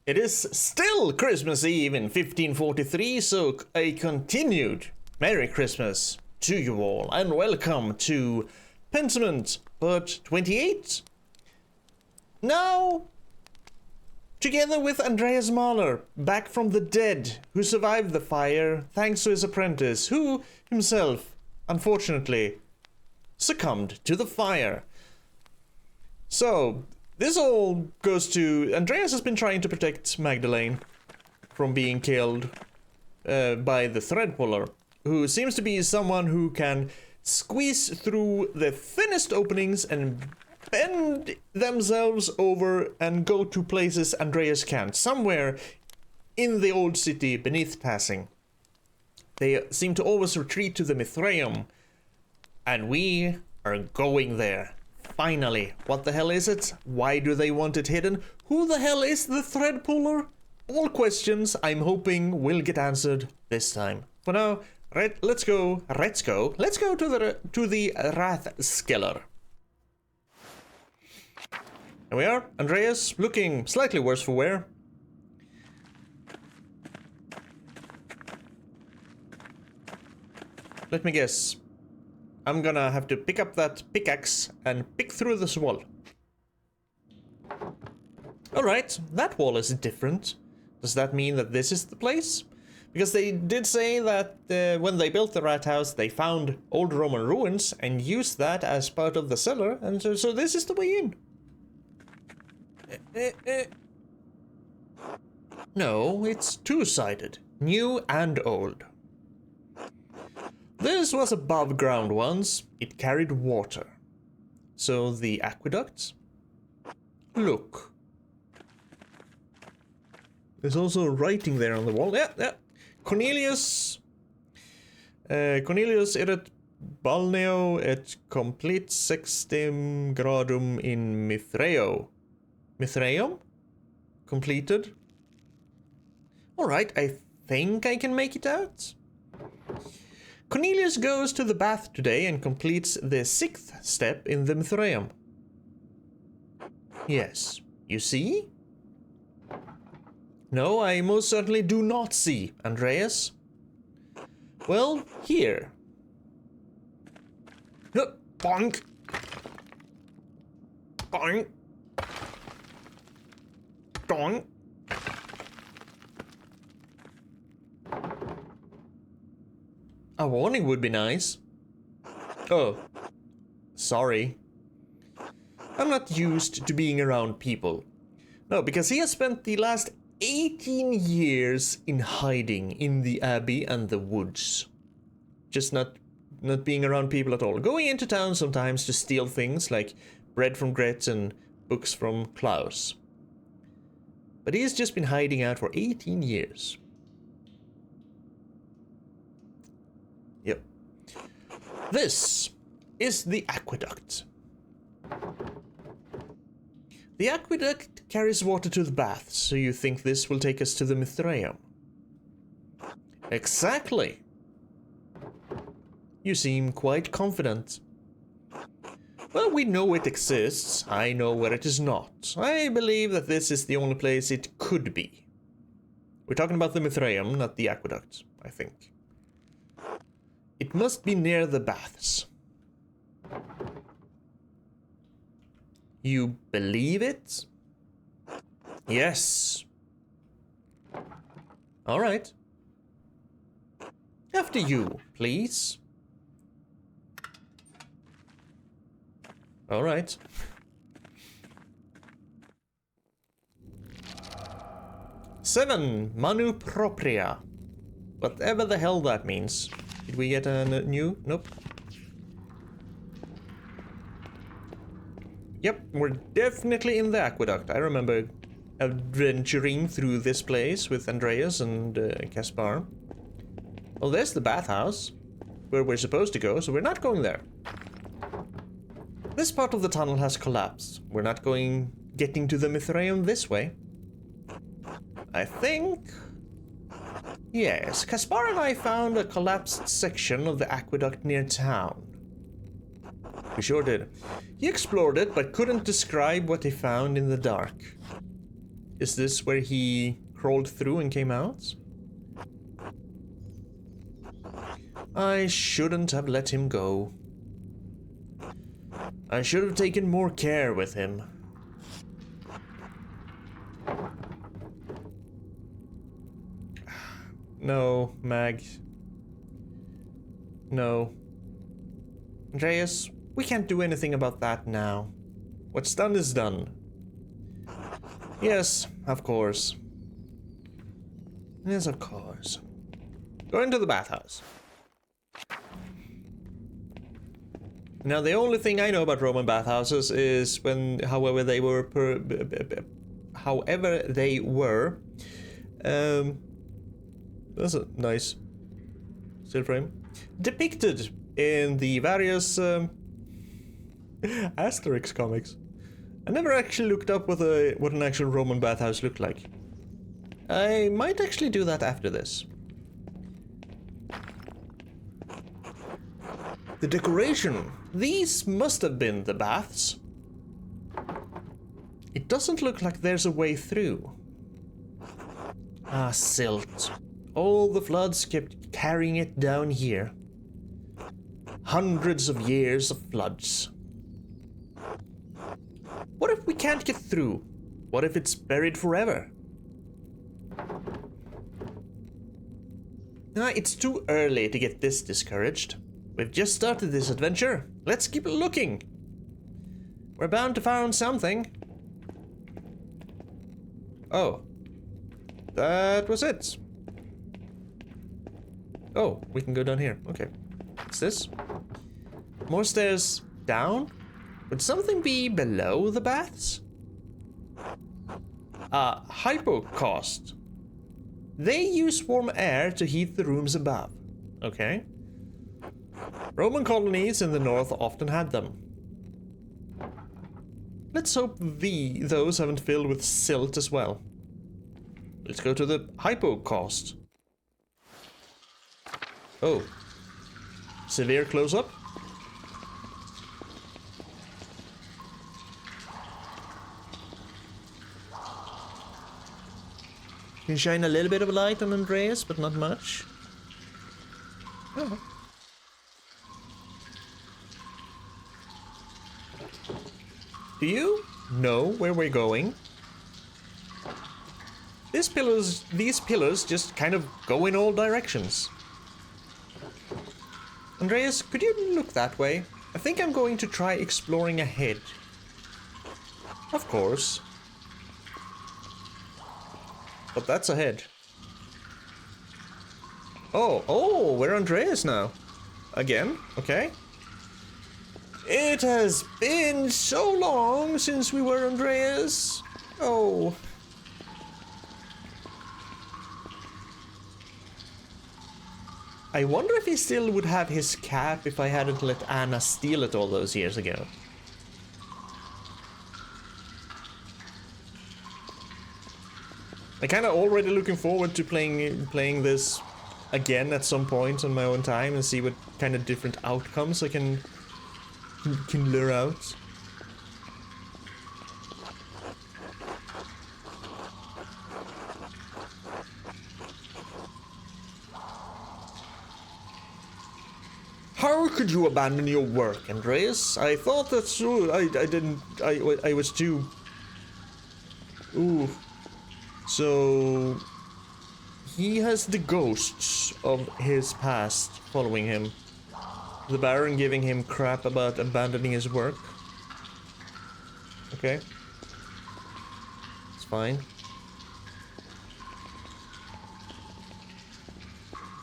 It is still Christmas Eve in 1543, so a continued Merry Christmas to you all, and welcome to Pentiment, part 28. Now, together with Andreas Mahler, back from the dead, who survived the fire thanks to his apprentice, who himself, unfortunately, succumbed to the fire. So, this all goes to... Andreas has been trying to protect Magdalene from being killed by the thread puller, who seems to be someone who can squeeze through the thinnest openings and bend themselves over and go to places Andreas can't, somewhere in the old city beneath passing. They seem to always retreat to the Mithraeum, and we are going there. Finally, what the hell is it? Why do they want it hidden? Who the hell is the thread puller? All questions I'm hoping will get answered this time. For now, let's go to the Rathskeller. Here we are, Andreas, looking slightly worse for wear. Let me guess. I'm gonna have to pick up that pickaxe and pick through this wall. Alright, that wall is different. Does that mean that this is the place? Because they did say that when they built the rat house, they found old Roman ruins and used that as part of the cellar, and so this is the way in. No, it's two-sided, new and old. This was above ground once. It carried water. So the aqueducts? Look. There's also writing there on the wall. Yeah. Cornelius erat balneo et complete sextem gradum in Mithreo. Mithraeum? Completed? Alright, I think I can make it out. Cornelius goes to the bath today and completes the 6th step in the Mithraeum. Yes, you see? No, I most certainly do not see, Andreas. Well, here. Bonk. Bonk. Bonk. A warning would be nice. Oh, sorry. I'm not used to being around people. No, because he has spent the last 18 years in hiding in the abbey and the woods. Just not being around people at all. Going into town sometimes to steal things like bread from Gretz and books from Klaus. But he's just been hiding out for 18 years. Yep. This is the aqueduct. The aqueduct carries water to the baths, so you think this will take us to the Mithraeum? Exactly. You seem quite confident. Well, we know it exists. I know where it is not. I believe that this is the only place it could be. We're talking about the Mithraeum, not the aqueduct, I think. It must be near the baths. You believe it? Yes. All right. After you, please. All right. Seven, manu propria. Whatever the hell that means. Did we get a new? Nope. Yep, we're definitely in the aqueduct. I remember adventuring through this place with Andreas and Caspar. Well, there's the bathhouse, where we're supposed to go, so we're not going there. This part of the tunnel has collapsed. We're not getting to the Mithraeum this way. I think... Yes, Caspar and I found a collapsed section of the aqueduct near town. We sure did. He explored it, but couldn't describe what he found in the dark. Is this where he crawled through and came out? I shouldn't have let him go. I should have taken more care with him. No, Mag. No. Andreas, we can't do anything about that now. What's done is done. Yes, of course. Yes, of course. Go into the bathhouse. Now, the only thing I know about Roman bathhouses is when, however they were, that's a nice still frame, depicted in the various Asterix comics. I never actually looked up what an actual Roman bathhouse looked like. I might actually do that after this. The decoration. These must have been the baths. It doesn't look like there's a way through. Ah, silt. All the floods kept carrying it down here. Hundreds of years of floods. What if we can't get through? What if it's buried forever? Ah, it's too early to get this discouraged. We've just started this adventure. Let's keep looking. We're bound to find something. Oh. That was it. Oh, we can go down here. Okay. What's this? More stairs down? Would something be below the baths? Hypocaust. They use warm air to heat the rooms above. Okay. Roman colonies in the north often had them. Let's hope those haven't filled with silt as well. Let's go to the hypocaust. Oh. Severe close-up. Can shine a little bit of light on Andreas, but not much. Oh. Do you know where we're going? These pillars just kind of go in all directions. Andreas, could you look that way? I think I'm going to try exploring ahead. Of course. But that's ahead. Oh, we're Andreas now. Again, okay. It has been so long since we were Andreas. Oh. I wonder if he still would have his cap if I hadn't let Anna steal it all those years ago. I'm kind of already looking forward to playing this again at some point on my own time and see what kind of different outcomes I can lure out. How could you abandon your work, Andreas? I thought that I was too... Ooh. So... He has the ghosts of his past following him. The Baron giving him crap about abandoning his work. Okay. It's fine.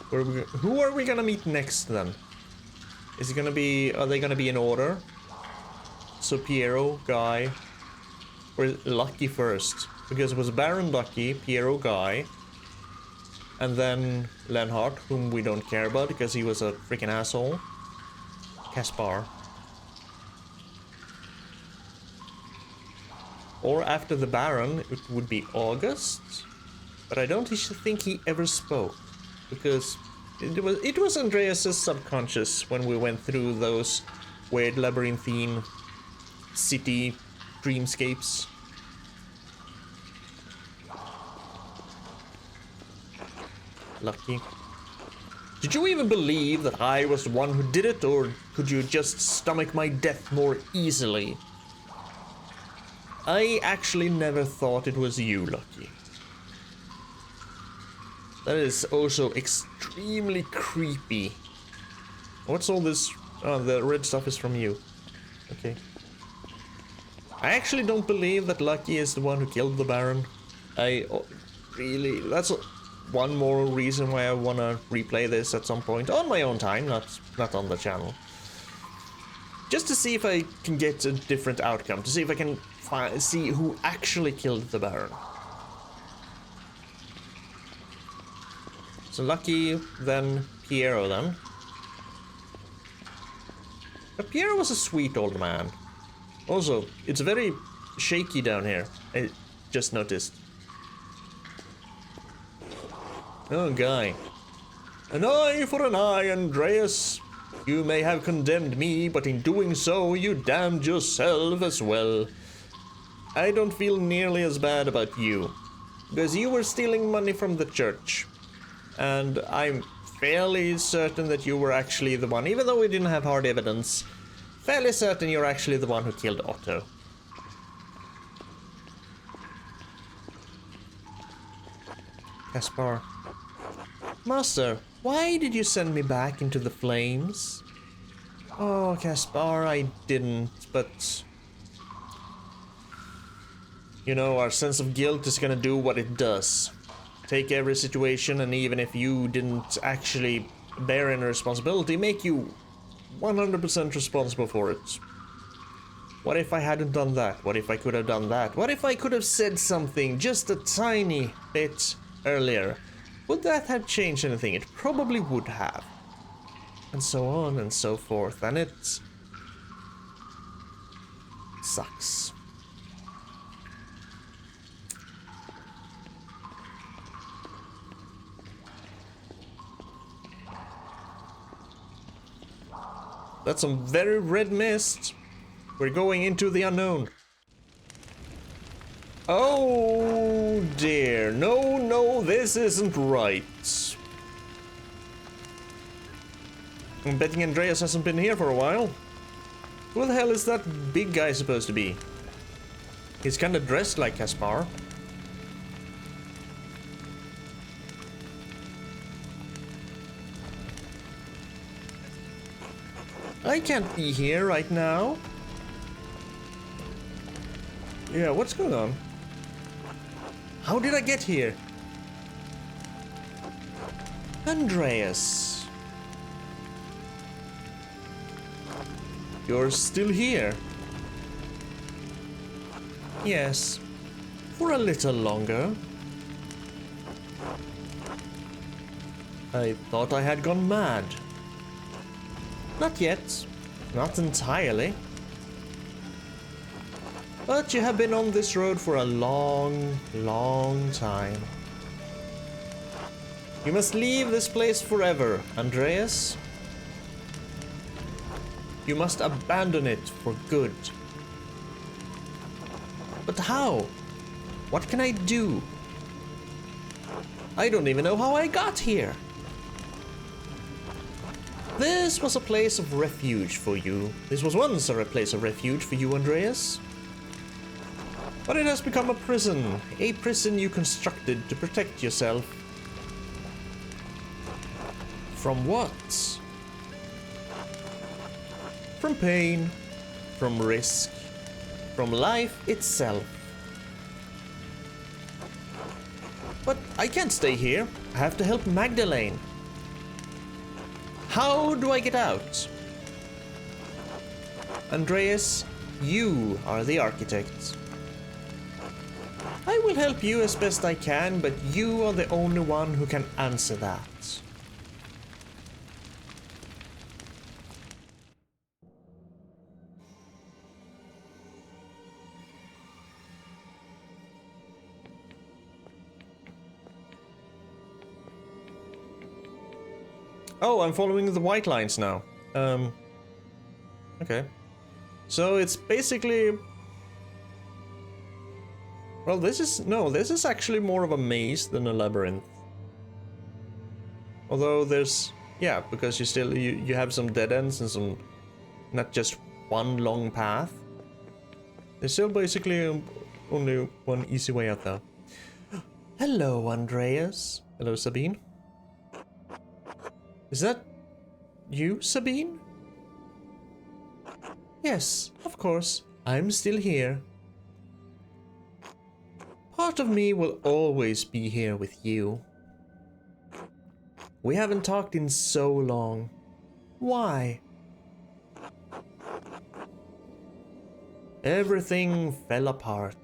Who are we gonna meet next then? Is it gonna be... Are they gonna be in order? So Piero, Guy... Or Lucky first? Because it was Baron Lucky, Piero Guy... And then Lenhart, whom we don't care about because he was a freaking asshole. Caspar. Or after the Baron, it would be August. But I don't think he ever spoke. Because it was Andreas' subconscious when we went through those weird labyrinthine city dreamscapes. Lucky. Did you even believe that I was the one who did it, or could you just stomach my death more easily? I actually never thought it was you, Lucky. That is also extremely creepy. What's all this? Oh, the red stuff is from you. Okay. I actually don't believe that Lucky is the one who killed the Baron. Really, that's one more reason why I wanna replay this at some point on my own time, not on the channel. Just to see if I can get a different outcome, to see if I can see who actually killed the Baron. So Lucky, then Piero then. But Piero was a sweet old man. Also, it's very shaky down here. I just noticed. Oh, guy. An eye for an eye, Andreas. You may have condemned me, but in doing so, you damned yourself as well. I don't feel nearly as bad about you, because you were stealing money from the church. And I'm fairly certain that you were actually the one, even though we didn't have hard evidence, fairly certain you're actually the one who killed Otto. Caspar. Master, why did you send me back into the flames? Oh, Caspar, I didn't, but... You know, our sense of guilt is gonna do what it does. Take every situation, and even if you didn't actually bear any responsibility, make you 100% responsible for it. What if I hadn't done that? What if I could have done that? What if I could have said something just a tiny bit earlier? Would that have changed anything? It probably would have. And so on and so forth, and it sucks. That's some very red mist. We're going into the unknown. Oh dear. No, no, this isn't right. I'm betting Andreas hasn't been here for a while. Who the hell is that big guy supposed to be? He's kinda dressed like Caspar. I can't be here right now. Yeah, what's going on? How did I get here? Andreas. You're still here? Yes. For a little longer. I thought I had gone mad. Not yet. Not entirely. But you have been on this road for a long, long time. You must leave this place forever, Andreas. You must abandon it for good. But how? What can I do? I don't even know how I got here. This was a place of refuge for you. This was once a place of refuge for you, Andreas. But it has become a prison you constructed to protect yourself. From what? From pain, from risk, from life itself. But I can't stay here. I have to help Magdalene. How do I get out? Andreas, you are the architect. I will help you as best I can, but you are the only one who can answer that. Oh, I'm following the white lines now. Okay. So it's basically... Well, this is... No, this is actually more of a maze than a labyrinth. Although there's, yeah, because you have some dead ends and some, not just one long path. There's still basically only one easy way out there. Hello, Andreas. Hello, Sabine. Is that you, Sabine? Yes, of course. I'm still here. Part of me will always be here with you. We haven't talked in so long. Why? Everything fell apart.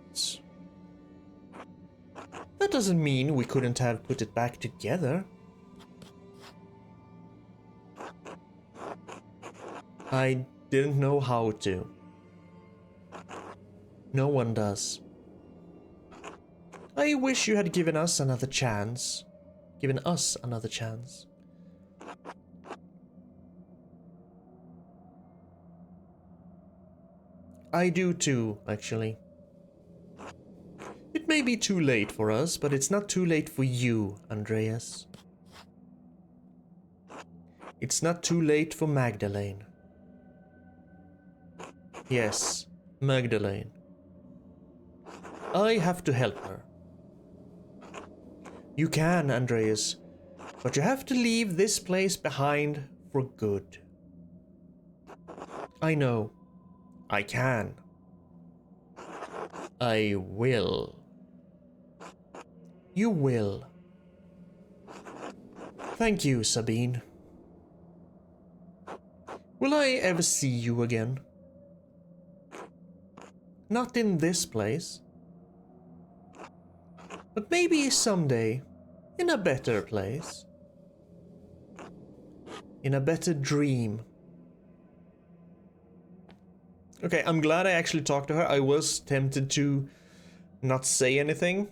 That doesn't mean we couldn't have put it back together. I didn't know how to. No one does. I wish you had given us another chance. Given us another chance. I do too, actually. It may be too late for us, but it's not too late for you, Andreas. It's not too late for Magdalene. Yes, Magdalene. I have to help her. You can, Andreas, but you have to leave this place behind for good. I know. I can. I will. You will. Thank you, Sabine. Will I ever see you again? Not in this place. But maybe someday, in a better place. In a better dream. Okay, I'm glad I actually talked to her. I was tempted to not say anything.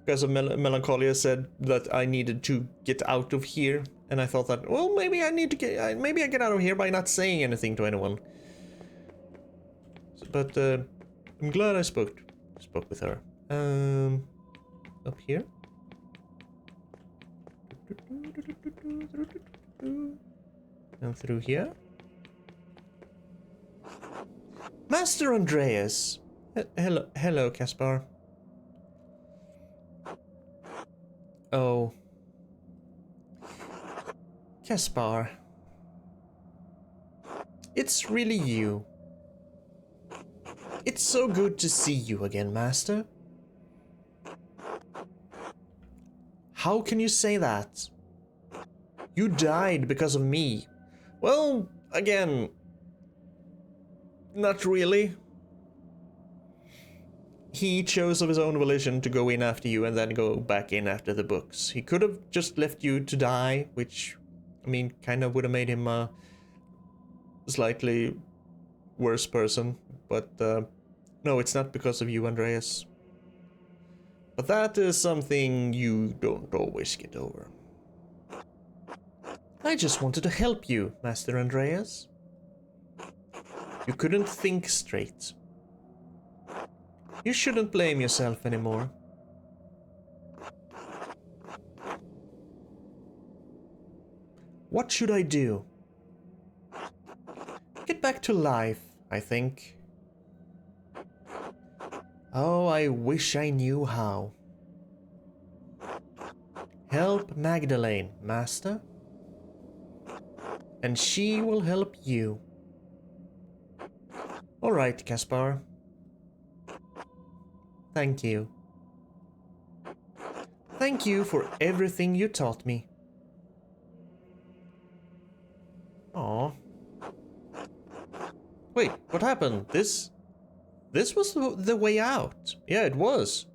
Because of Melancholia said that I needed to get out of here. And I thought that, well, maybe I need to get, maybe I get out of here by not saying anything to anyone. But I'm glad I spoke with her. Up here. And through here. Master Andreas. Hello, Caspar. Oh. Caspar. It's really you. It's so good to see you again, Master. How can you say that? You died because of me. Well, again, not really. He chose of his own volition to go in after you and then go back in after the books. He could have just left you to die, which, I mean, kind of would have made him a slightly worse person. But no, it's not because of you, Andreas. But that is something you don't always get over. I just wanted to help you, Master Andreas. You couldn't think straight. You shouldn't blame yourself anymore. What should I do? Get back to life, I think. Oh, I wish I knew how. Help Magdalene, Master. And she will help you. All right, Caspar. Thank you. Thank you for everything you taught me. Aw. Wait, what happened? This was the way out. Yeah, it was.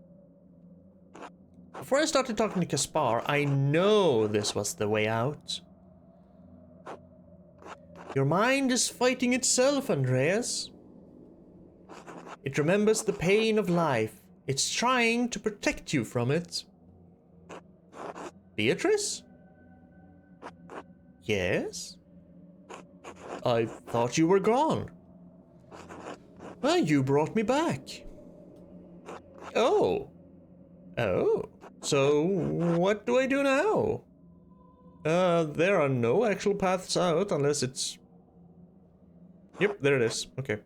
Before I started talking to Caspar, I know this was the way out. Your mind is fighting itself, Andreas. It remembers the pain of life. It's trying to protect you from it. Beatrice? Yes? I thought you were gone. Well, you brought me back. Oh. Oh. So, what do I do now? There are no actual paths out unless it's... Yep, there it is. Okay.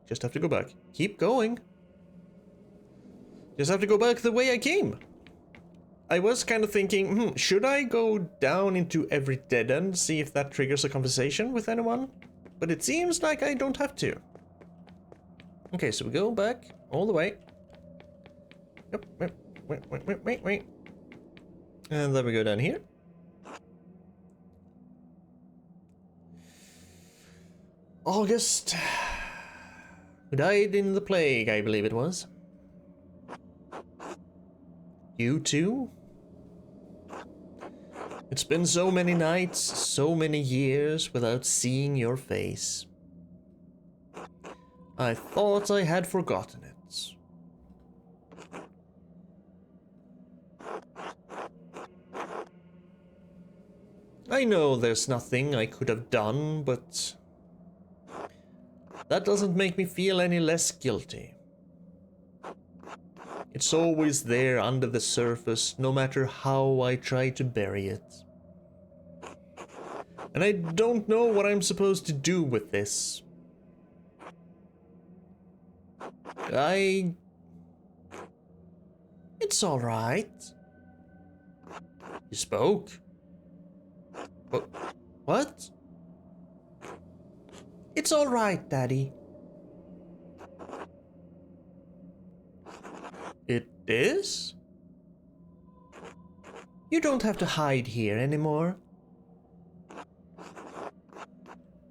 Just have to go back. Keep going. Just have to go back the way I came. I was kind of thinking, should I go down into every dead end, see if that triggers a conversation with anyone? But it seems like I don't have to. Okay, so we go back all the way. Yep, wait. And then we go down here. August, who died in the plague, I believe it was. You too? It's been so many nights, so many years without seeing your face. I thought I had forgotten it. I know there's nothing I could have done, but that doesn't make me feel any less guilty. It's always there under the surface, no matter how I try to bury it. And I don't know what I'm supposed to do with this. It's all right. You spoke? What? It's all right, Daddy. It is? You don't have to hide here anymore.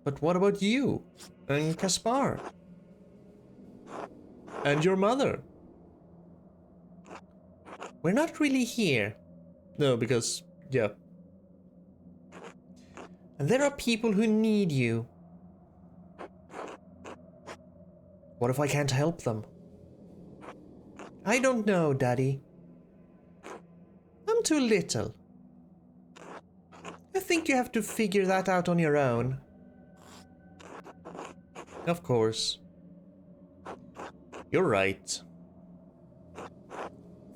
But what about you and Caspar? And your mother? We're not really here. No, because, yeah. And there are people who need you. What if I can't help them? I don't know, Daddy. I'm too little. I think you have to figure that out on your own. Of course. You're right.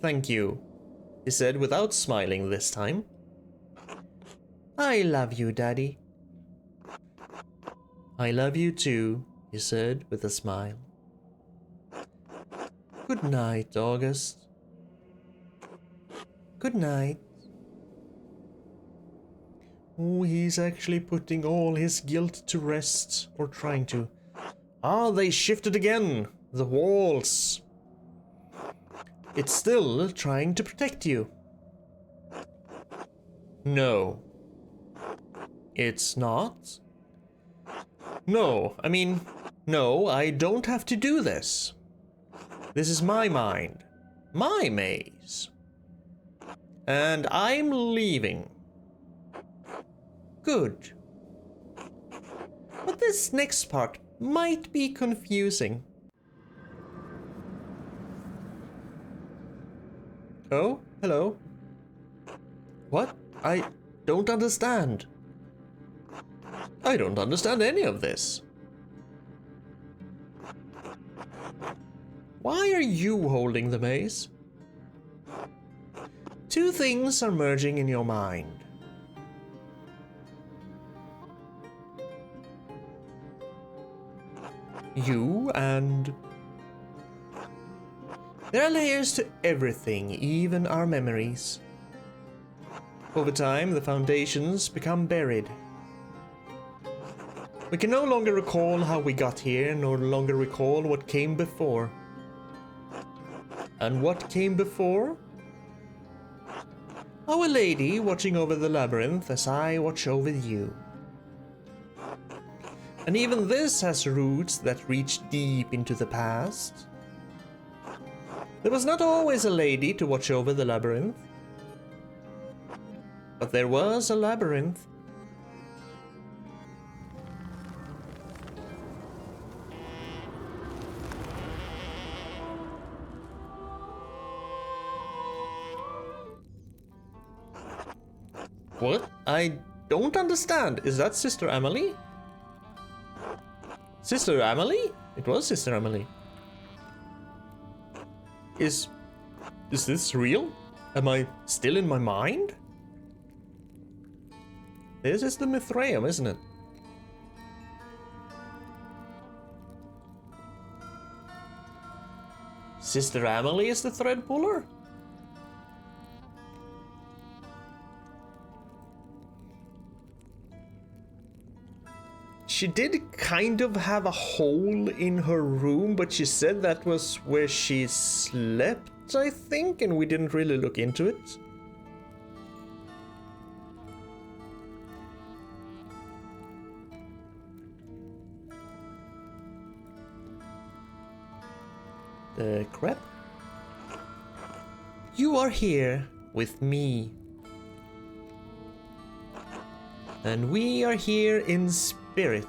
Thank you, he said without smiling this time. I love you, Daddy. I love you too, he said with a smile. Good night, August. Good night. Oh, he's actually putting all his guilt to rest, or trying to. Ah, they shifted again. The walls. It's still trying to protect you. No. It's not? No, I mean, no, I don't have to do this. This is my mind. My maze. And I'm leaving. Good. But this next part might be confusing. Oh, hello. What? I don't understand. I don't understand any of this. Why are you holding the maze? Two things are merging in your mind. You and... There are layers to everything, even our memories. Over time, the foundations become buried. We can no longer recall how we got here, no longer recall what came before. And what came before? Our Lady watching over the labyrinth as I watch over you. And even this has roots that reach deep into the past. There was not always a lady to watch over the labyrinth. But there was a labyrinth. What? I don't understand. Is that Sister Emily? Sister Emily? It was Sister Emily. Is this real? Am I still in my mind? This is the Mithraeum, isn't it? Sister Amelie is the thread puller? She did kind of have a hole in her room, but she said that was where she slept, I think, and we didn't really look into it. Crap. You are here with me. And we are here in spirit.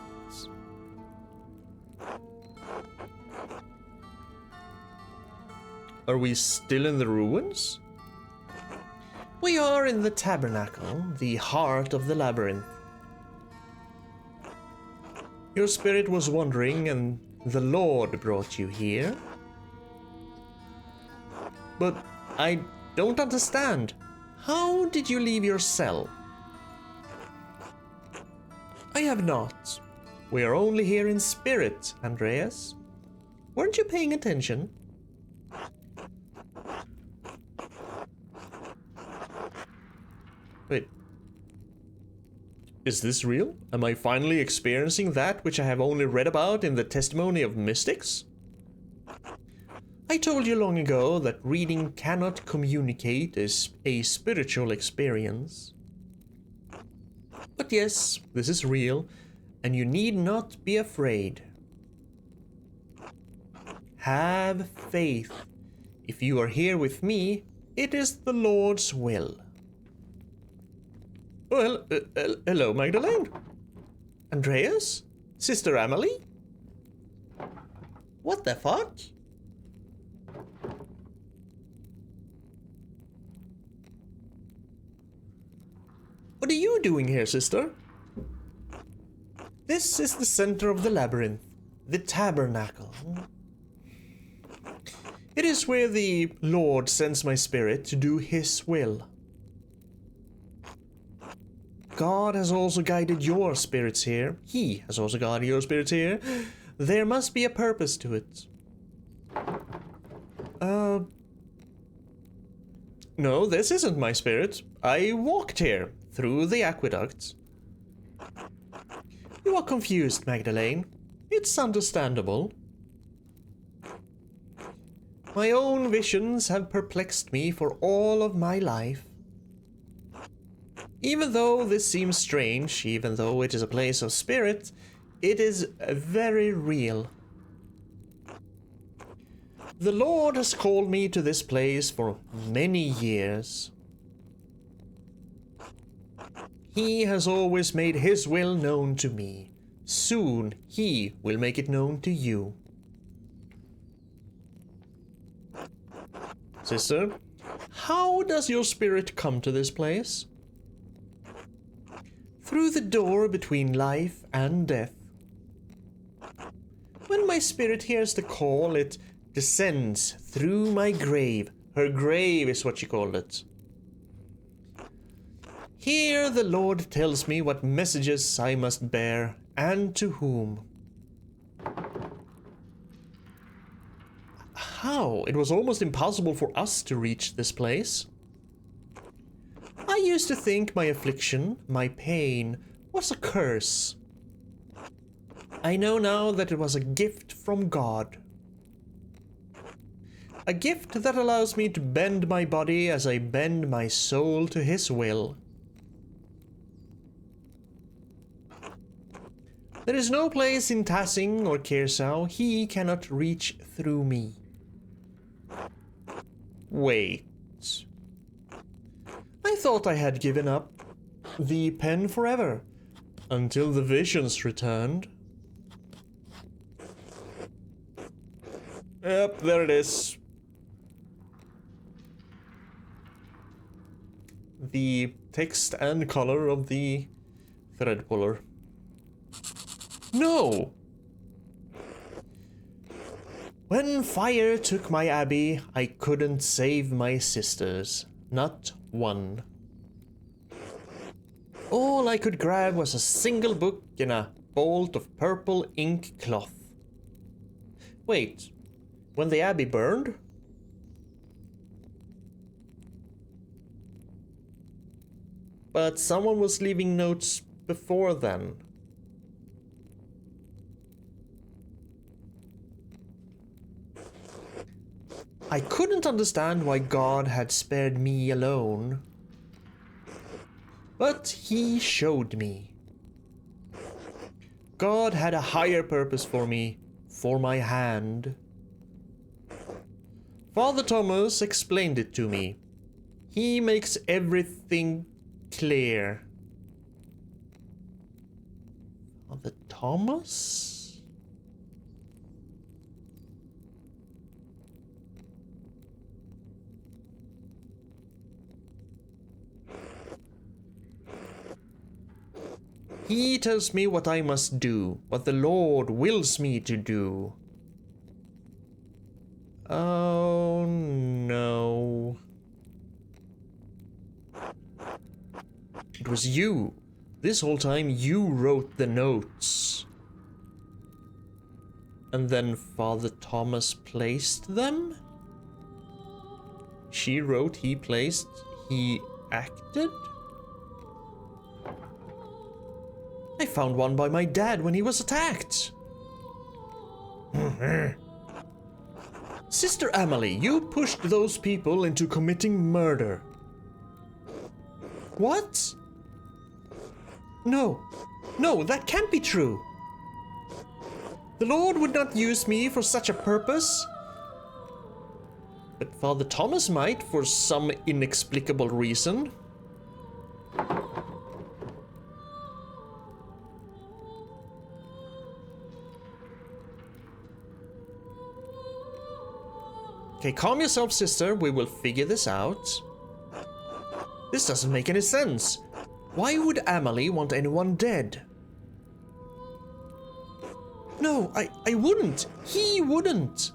Are we still in the ruins? We are in the tabernacle, the heart of the labyrinth. Your spirit was wandering and the Lord brought you here. But I don't understand. How did you leave your cell? I have not. We are only here in spirit, Andreas. Weren't you paying attention? Wait. Is this real? Am I finally experiencing that which I have only read about in the testimony of mystics? I told you long ago that reading cannot communicate as a spiritual experience. But yes, this is real, and you need not be afraid. Have faith. If you are here with me, it is the Lord's will. Well, hello, Magdalene. Andreas? Sister Amelie? What the fuck? What are you doing here, sister? This is the center of the labyrinth, the tabernacle. It is where the Lord sends my spirit to do his will. God has also guided your spirits here. He has also guided your spirits here. There must be a purpose to it. No, this isn't my spirit. I walked here, through the aqueducts. You are confused, Magdalene. It's understandable. My own visions have perplexed me for all of my life. Even though this seems strange, even though it is a place of spirit, it is very real. The Lord has called me to this place for many years. He has always made his will known to me. Soon he will make it known to you. Sister, how does your spirit come to this place? Through the door between life and death. When my spirit hears the call, it descends through my grave. Her grave is what she called it. Here the Lord tells me what messages I must bear, and to whom. How? It was almost impossible for us to reach this place. I used to think my affliction, my pain, was a curse. I know now that it was a gift from God. A gift that allows me to bend my body as I bend my soul to his will. There is no place in Tassing or Kersau he cannot reach through me. Wait. I thought I had given up the pen forever, until the visions returned. Yep, there it is. The text and color of the thread puller. No! When fire took my abbey, I couldn't save my sisters. Not one. All I could grab was a single book and a bolt of purple ink cloth. Wait, when the abbey burned? But someone was leaving notes before then. I couldn't understand why God had spared me alone. But he showed me. God had a higher purpose for me, for my hand. Father Thomas explained it to me. He makes everything clear. Father Thomas? He tells me what I must do, what the Lord wills me to do. Oh no. It was you. This whole time you wrote the notes. And then Father Thomas placed them? She wrote, he placed, he acted? I found one by my dad when he was attacked. Sister Emily, you pushed those people into committing murder. What? No, that can't be true. The Lord would not use me for such a purpose. But Father Thomas might for some inexplicable reason. Okay, calm yourself, sister. We will figure this out. This doesn't make any sense. Why would Emily want anyone dead? No, I wouldn't. He wouldn't.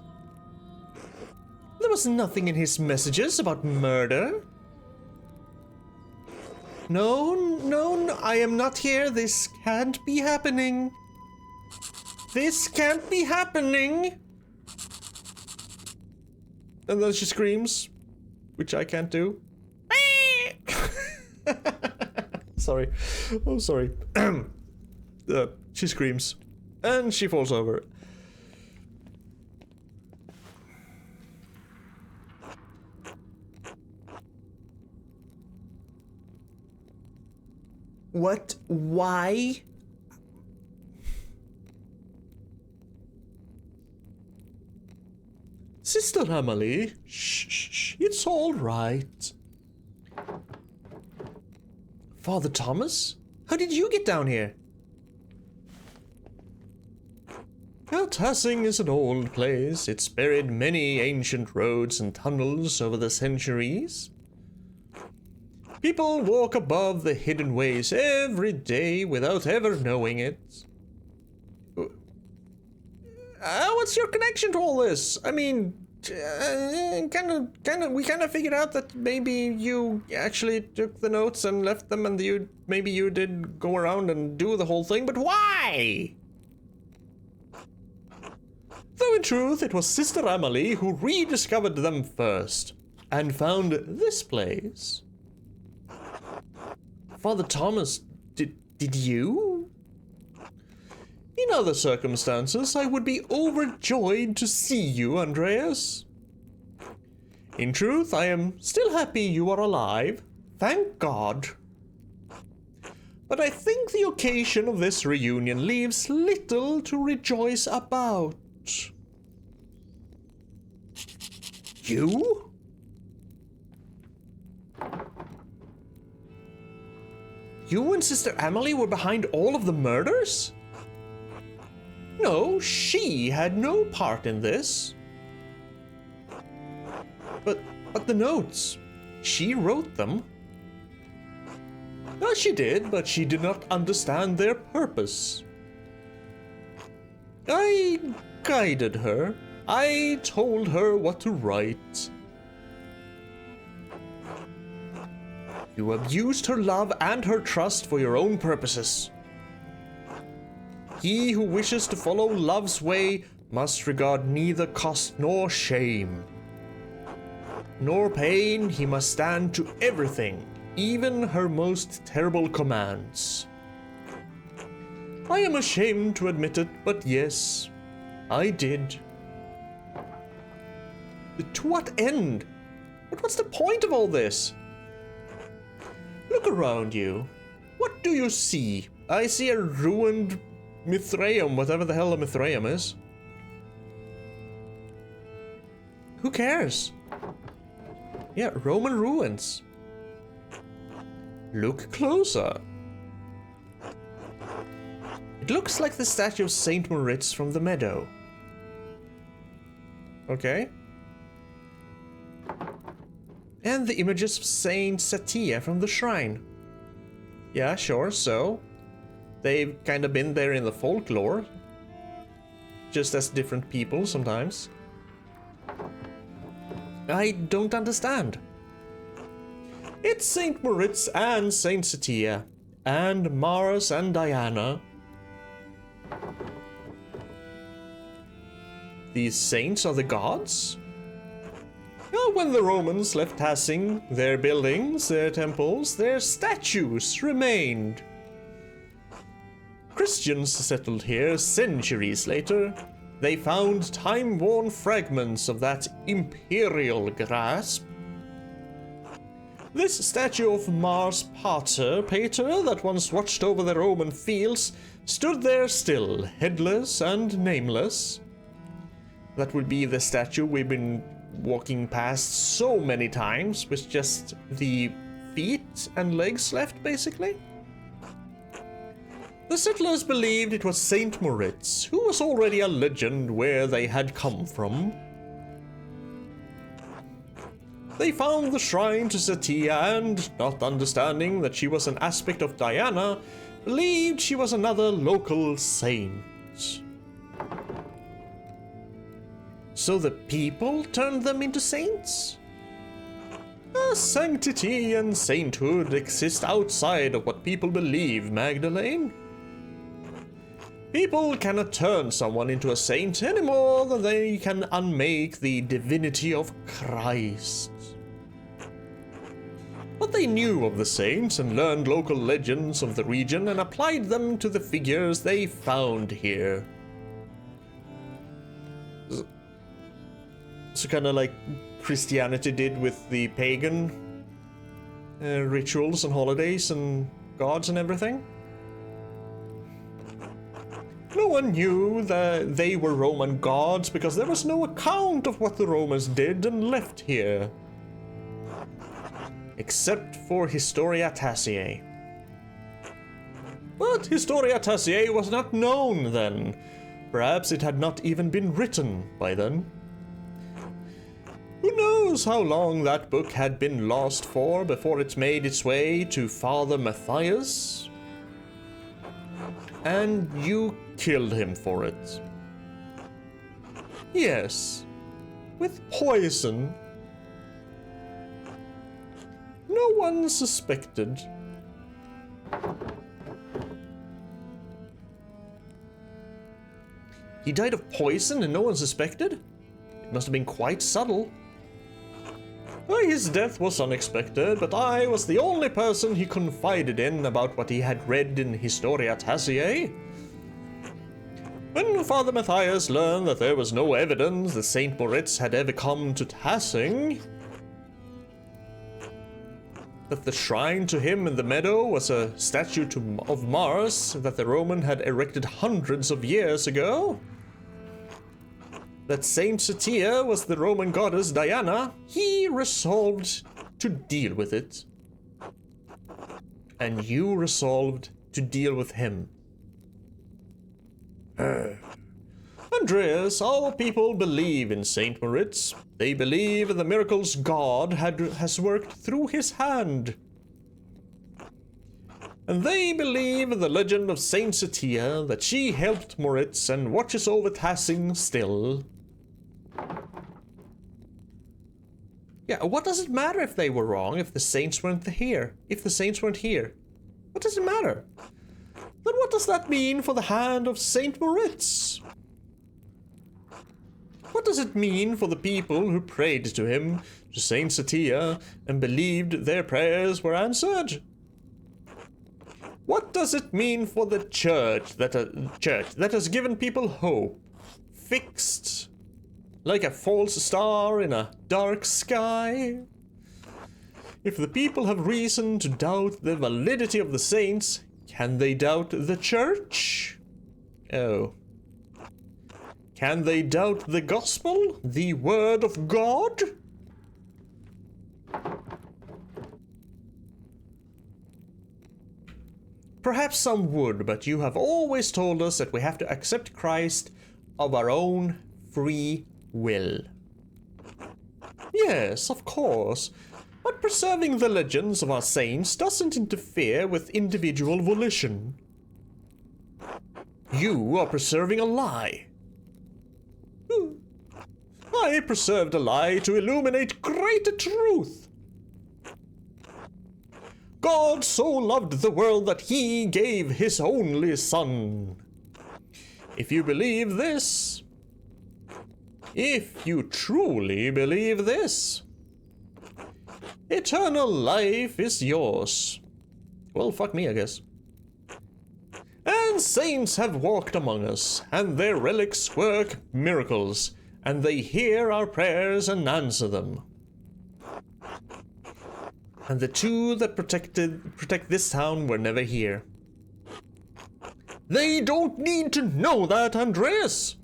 There was nothing in his messages about murder. No, I am not here. This can't be happening. This can't be happening. And then she screams, which I can't do. Sorry. Oh, sorry. She screams. And she falls over. What? Why? Sister Emily, shh, it's all right. Father Thomas? How did you get down here? Well, Tassing is an old place. It's buried many ancient roads and tunnels over the centuries. People walk above the hidden ways every day without ever knowing it. What's your connection to all this? I mean, we kind of figured out that maybe you actually took the notes and left them, and maybe you did go around and do the whole thing, but why? Though in truth, it was Sister Emily who rediscovered them first, and found this place. Father Thomas, did you? In other circumstances, I would be overjoyed to see you, Andreas. In truth, I am still happy you are alive. Thank God. But I think the occasion of this reunion leaves little to rejoice about. You? You and Sister Emily were behind all of the murders? No, she had no part in this. But the notes, she wrote them. Well, she did, but she did not understand their purpose. I guided her. I told her what to write. You abused her love and her trust for your own purposes. He who wishes to follow love's way must regard neither cost nor shame, nor pain. He must stand to everything, even her most terrible commands. I am ashamed to admit it, but yes, I did. To what end? What's the point of all this? Look around you. What do you see? I see a ruined Mithraeum, whatever the hell a Mithraeum is. Who cares? Yeah, Roman ruins. Look closer. It looks like the statue of Saint Moritz from the meadow. Okay. And the images of Saint Satia from the shrine. Yeah, sure, so they've kind of been there in the folklore. Just as different people sometimes. I don't understand. It's Saint Moritz and Saint Satia, and Mars and Diana. These saints are the gods? Well, when the Romans left Tassing, their buildings, their temples, their statues remained. Christians settled here centuries later. They found time-worn fragments of that imperial grasp. This statue of Mars Pater that once watched over the Roman fields stood there still, headless and nameless. That would be the statue we've been walking past so many times, with just the feet and legs left, basically. The settlers believed it was Saint Moritz, who was already a legend where they had come from. They found the shrine to Satia and, not understanding that she was an aspect of Diana, believed she was another local saint. So the people turned them into saints? Sanctity and sainthood exist outside of what people believe, Magdalene. People cannot turn someone into a saint any more than they can unmake the divinity of Christ. But they knew of the saints and learned local legends of the region and applied them to the figures they found here. So kind of like Christianity did with the pagan rituals and holidays and gods and everything. No one knew that they were Roman gods because there was no account of what the Romans did and left here. Except for Historia Tassiae. But Historia Tassiae was not known then. Perhaps it had not even been written by then. Who knows how long that book had been lost for before it made its way to Father Matthias? And you killed him for it. Yes, with poison. No one suspected. He died of poison and no one suspected? It must have been quite subtle. His death was unexpected, but I was the only person he confided in about what he had read in Historia Tassiae. When Father Matthias learned that there was no evidence that Saint Moritz had ever come to Tassing, that the shrine to him in the meadow was a statue of Mars that the Roman had erected hundreds of years ago, that Saint Satia was the Roman goddess Diana, he resolved to deal with it. And you resolved to deal with him. Andreas, our people believe in Saint Moritz. They believe in the miracles God has worked through his hand. And they believe in the legend of Saint Satia, that she helped Moritz and watches over Tassing still. Yeah, what does it matter if they were wrong, if the saints weren't here? If the saints weren't here? What does it matter? Then what does that mean for the hand of Saint Moritz? What does it mean for the people who prayed to him, to Saint Satia, and believed their prayers were answered? What does it mean for the church that has given people hope, fixed like a false star in a dark sky? If the people have reason to doubt the validity of the saints, can they doubt the church? Oh. Can they doubt the gospel, the word of God? Perhaps some would, but you have always told us that we have to accept Christ of our own free will. Yes, of course, but preserving the legends of our saints doesn't interfere with individual volition. You are preserving a lie. I preserved a lie to illuminate greater truth. God so loved the world that he gave his only Son. If you believe this, if you truly believe this, eternal life is yours. Well, fuck me, I guess. And saints have walked among us, and their relics work miracles, and they hear our prayers and answer them. And the two that protect this town were never here. They don't need to know that, Andreas!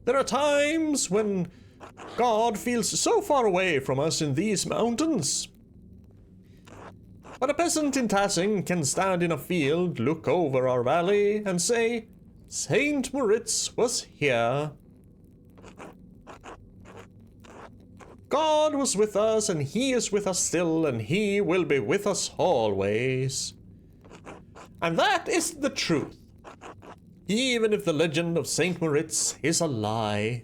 There are times when God feels so far away from us in these mountains. But a peasant in Tassing can stand in a field, look over our valley, and say, Saint Moritz was here. God was with us, and he is with us still, and he will be with us always. And that is the truth, even if the legend of Saint Moritz is a lie.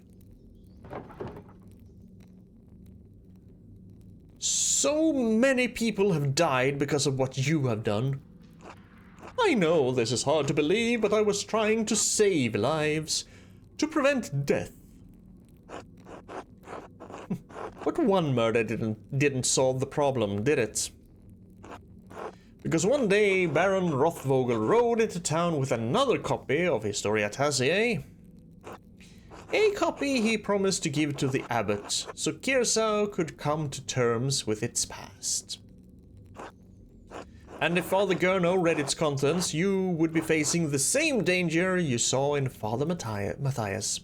So many people have died because of what you have done. I know this is hard to believe, but I was trying to save lives, to prevent death. But one murder didn't solve the problem, did it? Because one day Baron Rothvogel rode into town with another copy of Historia Tassiae. A copy he promised to give to the abbot, so Kirsau could come to terms with its past. And if Father Gurno read its contents, you would be facing the same danger you saw in Father Matthias.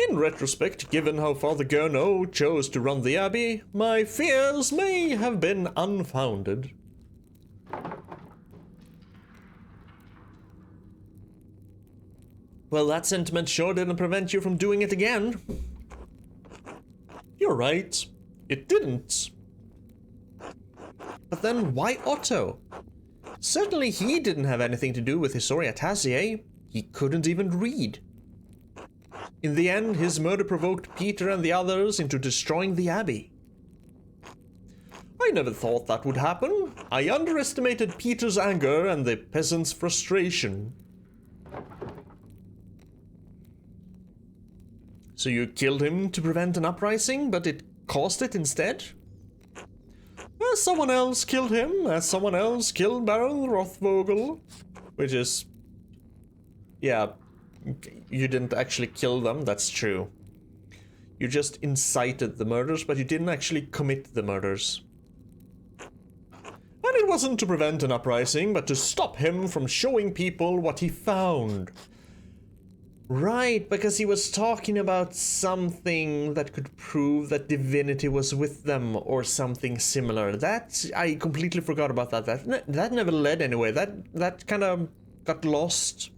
In retrospect, given how Father Gurno chose to run the abbey, my fears may have been unfounded. Well, that sentiment sure didn't prevent you from doing it again. You're right, it didn't. But then why Otto? Certainly he didn't have anything to do with Historia Tassiae. He couldn't even read. In the end, his murder provoked Peter and the others into destroying the abbey. I never thought that would happen. I underestimated Peter's anger and the peasants' frustration. So you killed him to prevent an uprising, but it caused it instead? As someone else killed him, as someone else killed Baron Rothvogel. Which is... yeah, you didn't actually kill them, that's true. You just incited the murders, but you didn't actually commit the murders. And it wasn't to prevent an uprising, but to stop him from showing people what he found. Right, because he was talking about something that could prove that divinity was with them, or something similar. That, I completely forgot about that. That never led anywhere. That kind of got lost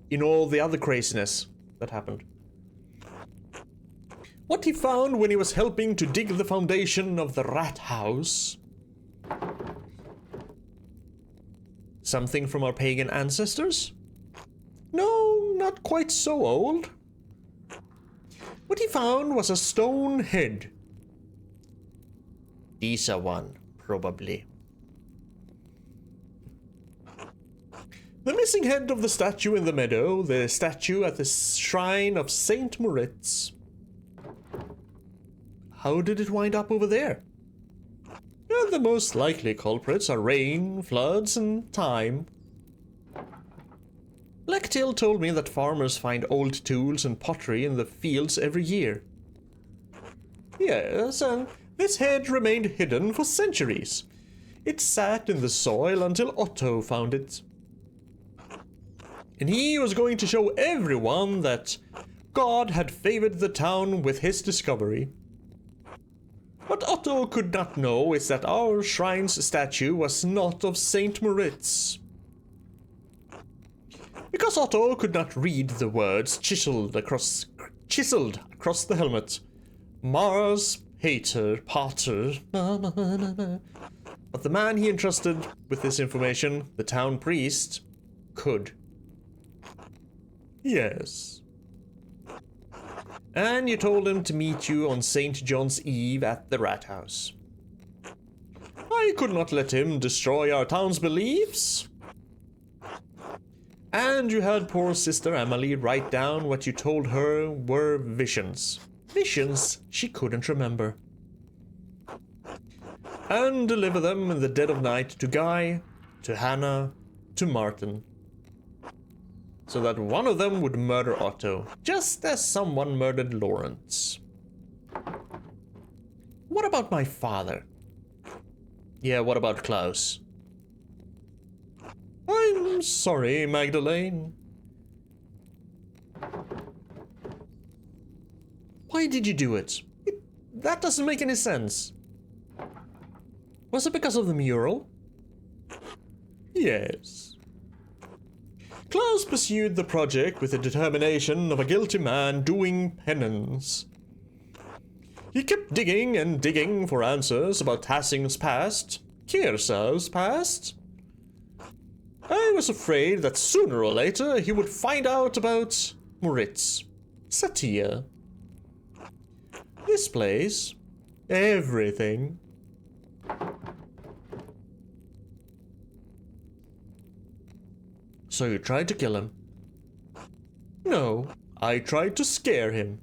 in all the other craziness that happened. What he found when he was helping to dig the foundation of the rat house. Something from our pagan ancestors? No, not quite so old. What he found was a stone head. Decent one, probably. The missing head of the statue in the meadow, the statue at the shrine of Saint Moritz. How did it wind up over there? Well, the most likely culprits are rain, floods, and time. Blacktail told me that farmers find old tools and pottery in the fields every year. Yes, and this head remained hidden for centuries. It sat in the soil until Otto found it. And he was going to show everyone that God had favored the town with his discovery. What Otto could not know is that our shrine's statue was not of Saint Moritz. Because Otto could not read the words chiseled across the helmet. Mars, Pater, Pater. But the man he entrusted with this information, the town priest, could. Yes. And you told him to meet you on St. John's Eve at the rat house. I could not let him destroy our town's beliefs. And you had poor Sister Emily write down what you told her were visions. Visions she couldn't remember. And deliver them in the dead of night to Guy, to Hannah, to Martin. So that one of them would murder Otto, just as someone murdered Lawrence. What about my father? Yeah, what about Klaus? I'm sorry, Magdalene. Why did you do it? That doesn't make any sense. Was it because of the mural? Yes. Klaus pursued the project with the determination of a guilty man doing penance. He kept digging and digging for answers about Hassing's past, Kearsar's past. I was afraid that sooner or later he would find out about Moritz, Satia, this place, everything. So you tried to kill him? No, I tried to scare him.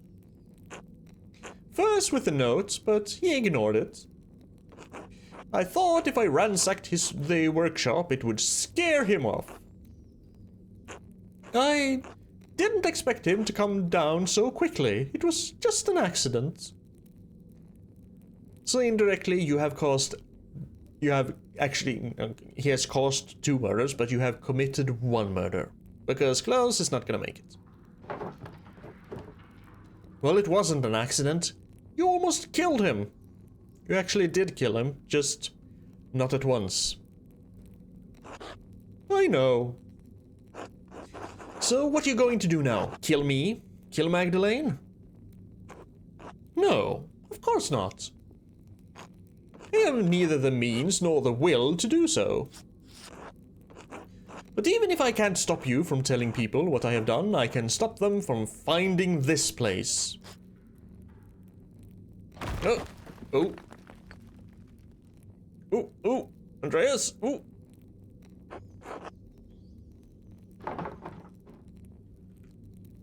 First with the note, but he ignored it. I thought if I ransacked the workshop, it would scare him off. I didn't expect him to come down so quickly. It was just an accident. So indirectly, he has caused 2 murders, but you have committed 1 murder. Because Klaus is not gonna make it. Well, it wasn't an accident. You almost killed him. You actually did kill him, just not at once. I know. So what are you going to do now? Kill me? Kill Magdalene? No, of course not. I have neither the means nor the will to do so. But even if I can't stop you from telling people what I have done, I can stop them from finding this place. Oh. Oh, Andreas, oh.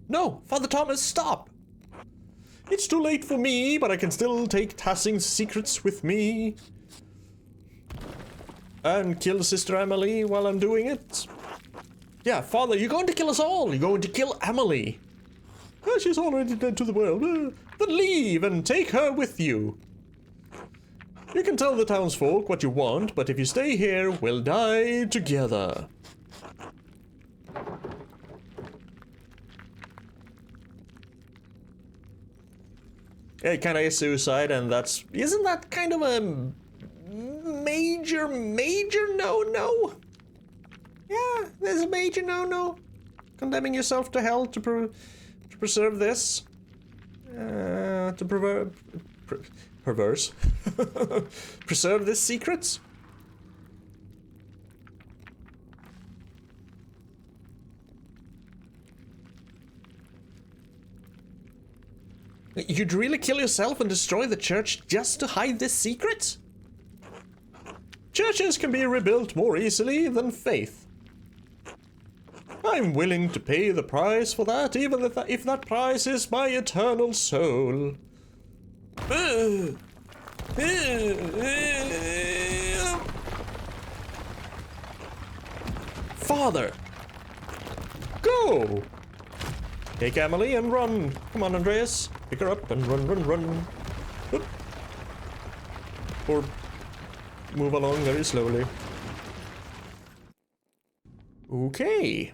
No, Father Thomas, stop! It's too late for me, but I can still take Hassing's secrets with me. And kill Sister Emily while I'm doing it. Yeah, Father, you're going to kill us all. You're going to kill Emily. Oh, she's already dead to the world. Then leave and take her with you. You can tell the townsfolk what you want, but if you stay here, we'll die together. Yeah, kind of is suicide, and isn't that kind of a major no-no? Yeah, there's a major no-no. Condemning yourself to hell to preserve this. Perverse. Preserve this secret? You'd really kill yourself and destroy the church just to hide this secret? Churches can be rebuilt more easily than faith. I'm willing to pay the price for that, even if that price is my eternal soul. Father! Go! Take Emily and run. Come on, Andreas. Pick her up and run, run, run. Oop. Or move along very slowly. Okay.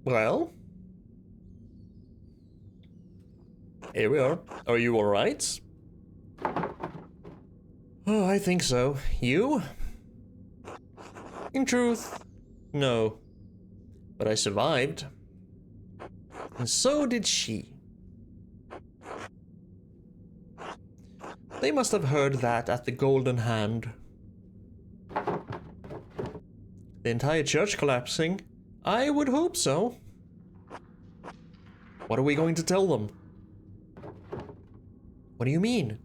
Well. Here we are. Are you alright? Oh, I think so. You? In truth, no. But I survived. And so did she. They must have heard that at the Golden Hand. The entire church collapsing? I would hope so. What are we going to tell them? What do you mean?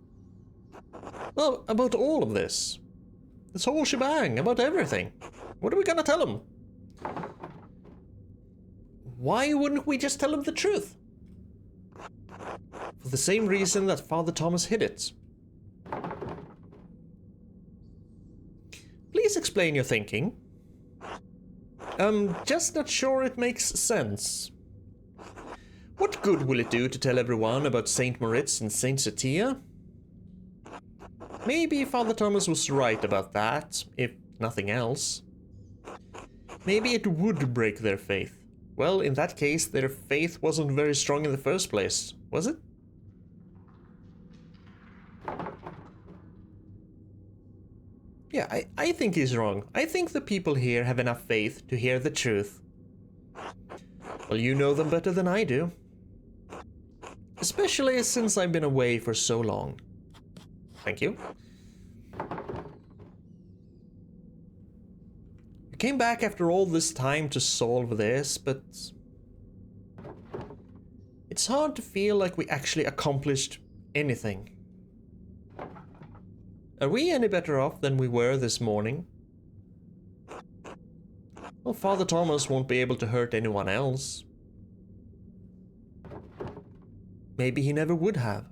Well, about all of this. This whole shebang, about everything. What are we gonna tell them? Why wouldn't we just tell them the truth? For the same reason that Father Thomas hid it. Please explain your thinking. I'm just not sure it makes sense. What good will it do to tell everyone about Saint Moritz and Saint Satia? Maybe Father Thomas was right about that, if nothing else. Maybe it would break their faith. Well, in that case, their faith wasn't very strong in the first place, was it? Yeah, I think he's wrong. I think the people here have enough faith to hear the truth. Well, you know them better than I do. Especially since I've been away for so long. Thank you. You came back after all this time to solve this, but it's hard to feel like we actually accomplished anything. Are we any better off than we were this morning? Well, Father Thomas won't be able to hurt anyone else. Maybe he never would have.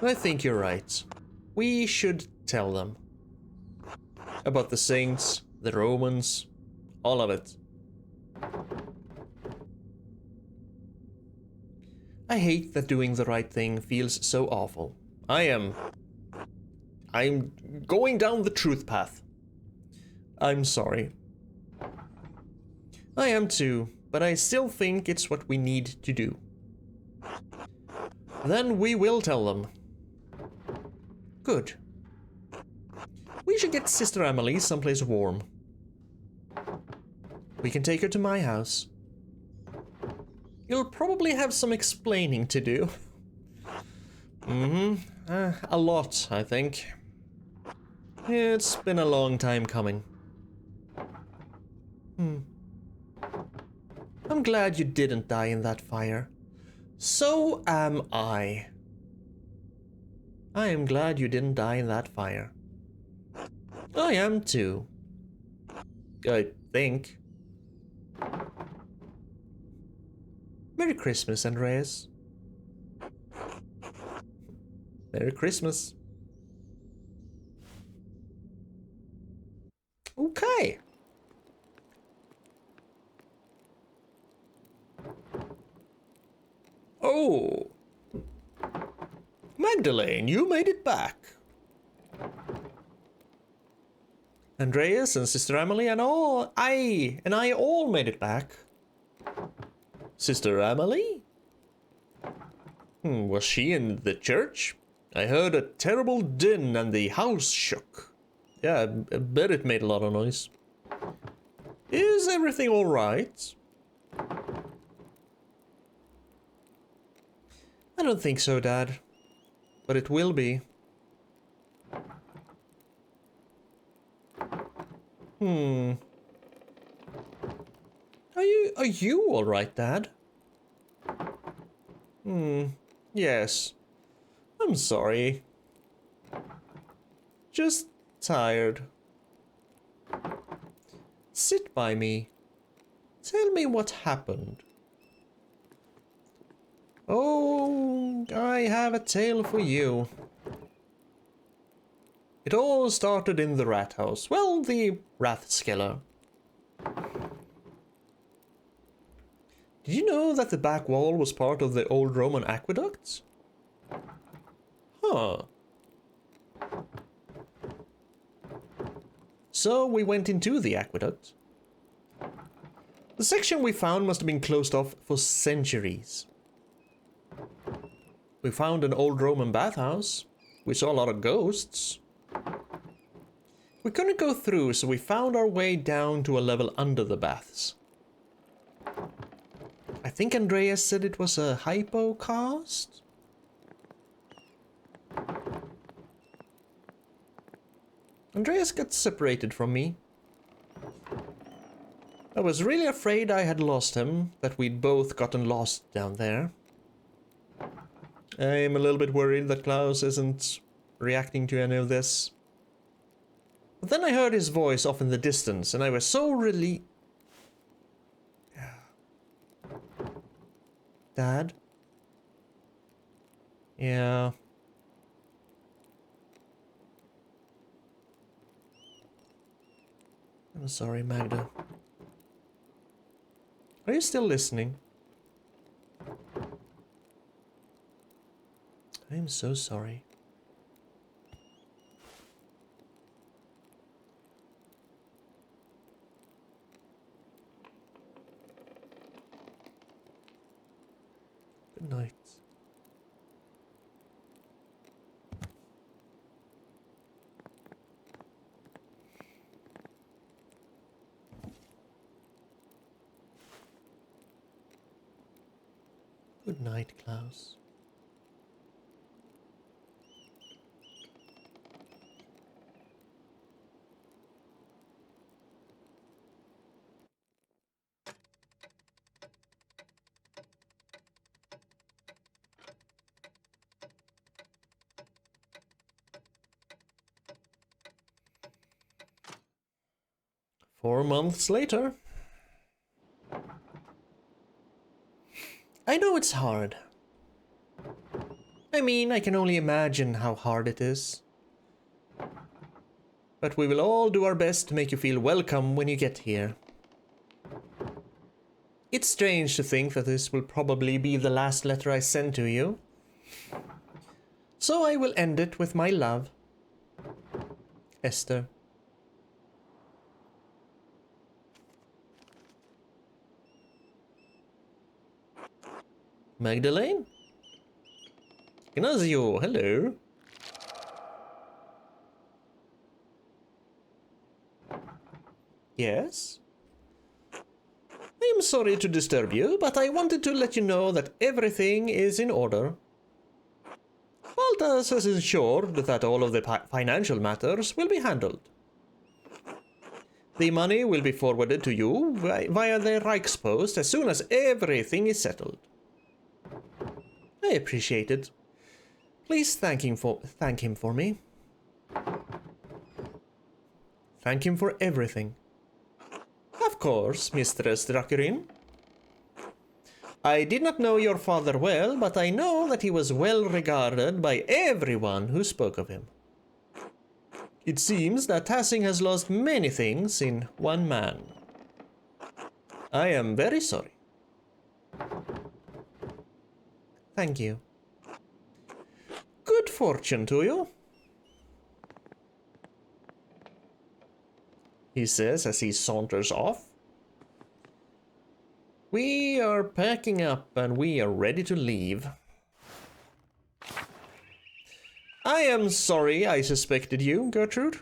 I think you're right. We should tell them. About the saints, the Romans, all of it. I hate that doing the right thing feels so awful. I'm going down the truth path. I'm sorry. I am too, but I still think it's what we need to do. Then we will tell them. Good. We should get Sister Emily someplace warm. We can take her to my house. You'll probably have some explaining to do. A lot, I think. It's been a long time coming. I'm glad you didn't die in that fire. So am I. I am glad you didn't die in that fire. I am too. I think. Merry Christmas, Andreas. Merry Christmas. Okay. Oh. Magdalene, you made it back. Andreas and Sister Emily and I all made it back. Sister Emily? Was she in the church? I heard a terrible din and the house shook. Yeah, I bet it made a lot of noise. Is everything all right? I don't think so, Dad. But it will be. Hmm. Are you all right, Dad? Hmm. Yes. I'm sorry. Just tired. Sit by me. Tell me what happened. Oh, I have a tale for you. It all started in the rat house. Well, the Rathskeller. Did you know that the back wall was part of the old Roman aqueducts? Huh. So we went into the aqueduct. The section we found must have been closed off for centuries. We found an old Roman bathhouse. We saw a lot of ghosts. We couldn't go through, so we found our way down to a level under the baths. I think Andreas said it was a hypocast? Andreas got separated from me. I was really afraid I had lost him, that we'd both gotten lost down there. I'm a little bit worried that Klaus isn't reacting to any of this. But then I heard his voice off in the distance, and I was so relieved. Dad? Yeah. I'm sorry, Magda. Are you still listening? I'm so sorry. Good night. Good night, Klaus. Four months later. I know it's hard. I mean, I can only imagine how hard it is. But we will all do our best to make you feel welcome when you get here. It's strange to think that this will probably be the last letter I send to you. So I will end it with my love. Esther. Magdalene? Ignazio, hello. Yes? I am sorry to disturb you, but I wanted to let you know that everything is in order. Baltas has ensured that all of the financial matters will be handled. The money will be forwarded to you via the Reichspost as soon as everything is settled. I appreciate it. Please thank him for me. Thank him for everything. Of course, Mistress Drakerin. I did not know your father well, but I know that he was well regarded by everyone who spoke of him. It seems that Tassing has lost many things in one man. I am very sorry. Thank you. Good fortune to you, he says as he saunters off. We are packing up and we are ready to leave. I am sorry I suspected you, Gertrude.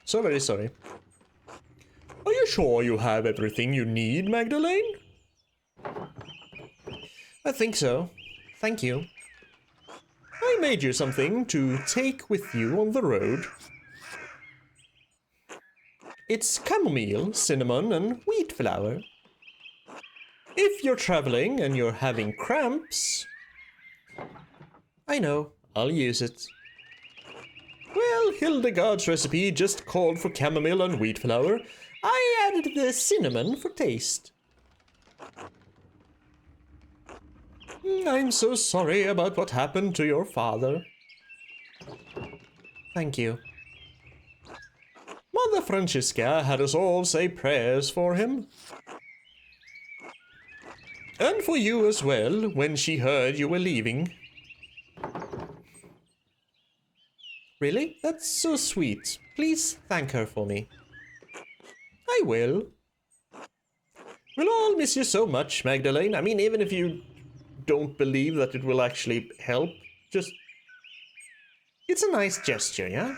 So very sorry. Are you sure you have everything you need, Magdalene? I think so. Thank you. I'm made you something to take with you on the road. It's chamomile, cinnamon, and wheat flour. If you're traveling and you're having cramps... I know, I'll use it. Well, Hildegard's recipe just called for chamomile and wheat flour. I added the cinnamon for taste. I'm so sorry about what happened to your father. Thank you. Mother Francisca had us all say prayers for him. And for you as well, when she heard you were leaving. Really? That's so sweet. Please thank her for me. I will. We'll all miss you so much, Magdalene. I mean, even if you don't believe that it will actually help, just... It's a nice gesture, yeah?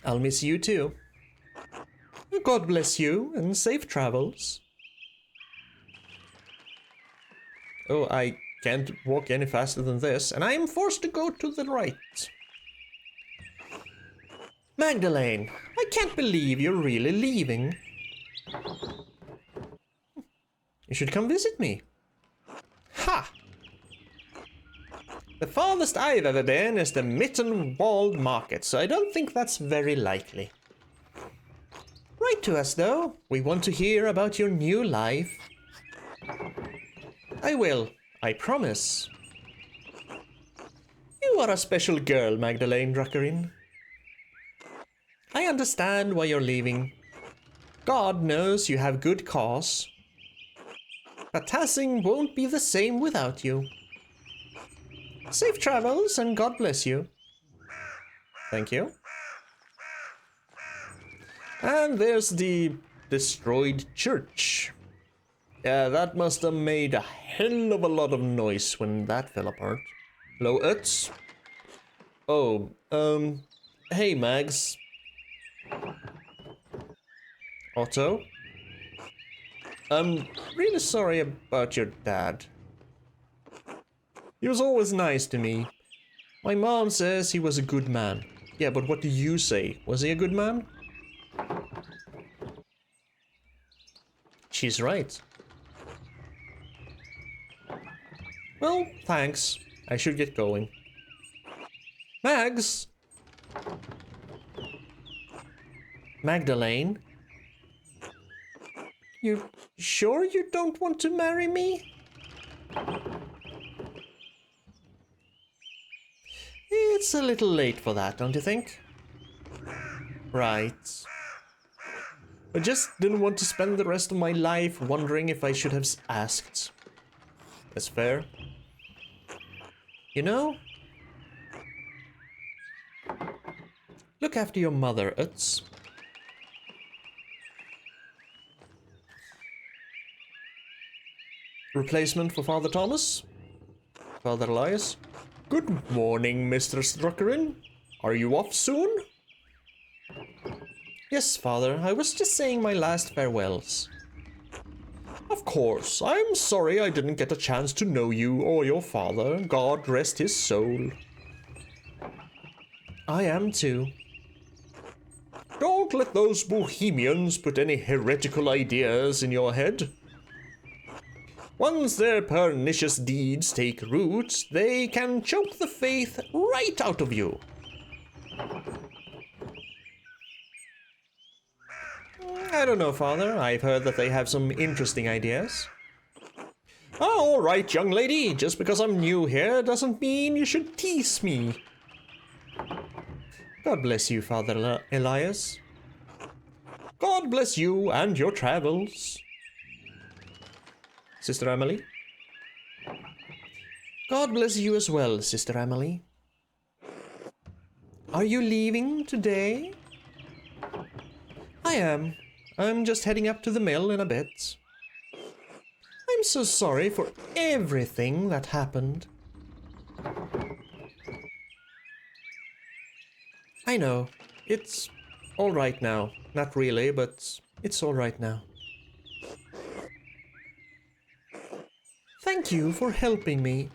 I'll miss you too. God bless you, and safe travels. Oh, I can't walk any faster than this, and I am forced to go to the right. Magdalene, I can't believe you're really leaving. You should come visit me. Ha! The farthest I've ever been is the Mittenwald Market, so I don't think that's very likely. Write to us, though. We want to hear about your new life. I will. I promise. You are a special girl, Magdalene Druckerin. I understand why you're leaving. God knows you have good cause. But Tassing won't be the same without you. Safe travels and God bless you. Thank you. And there's the destroyed church. Yeah, that must have made a hell of a lot of noise when that fell apart. Hello, Utz. Oh, hey, Mags. Otto? I'm really sorry about your dad. He was always nice to me. My mom says he was a good man. Yeah, but what do you say? Was he a good man? She's right. Well, thanks. I should get going. Mags! Magdalene? You sure you don't want to marry me? It's a little late for that, don't you think? Right. I just didn't want to spend the rest of my life wondering if I should have asked. That's fair. You know? Look after your mother, Utz. Replacement for Father Thomas? Father Elias? Good morning, Mr. Struckerin. Are you off soon? Yes, Father. I was just saying my last farewells. Of course. I'm sorry I didn't get a chance to know you or your father. God rest his soul. I am too. Don't let those bohemians put any heretical ideas in your head. Once their pernicious deeds take root, they can choke the faith right out of you. I don't know, Father. I've heard that they have some interesting ideas. Oh, all right, young lady. Just because I'm new here doesn't mean you should tease me. God bless you, Father Elias. God bless you and your travels. Sister Emily? God bless you as well, Sister Emily. Are you leaving today? I am. I'm just heading up to the mill in a bit. I'm so sorry for everything that happened. I know. It's all right now. Not really, but it's all right now. Thank you for helping me.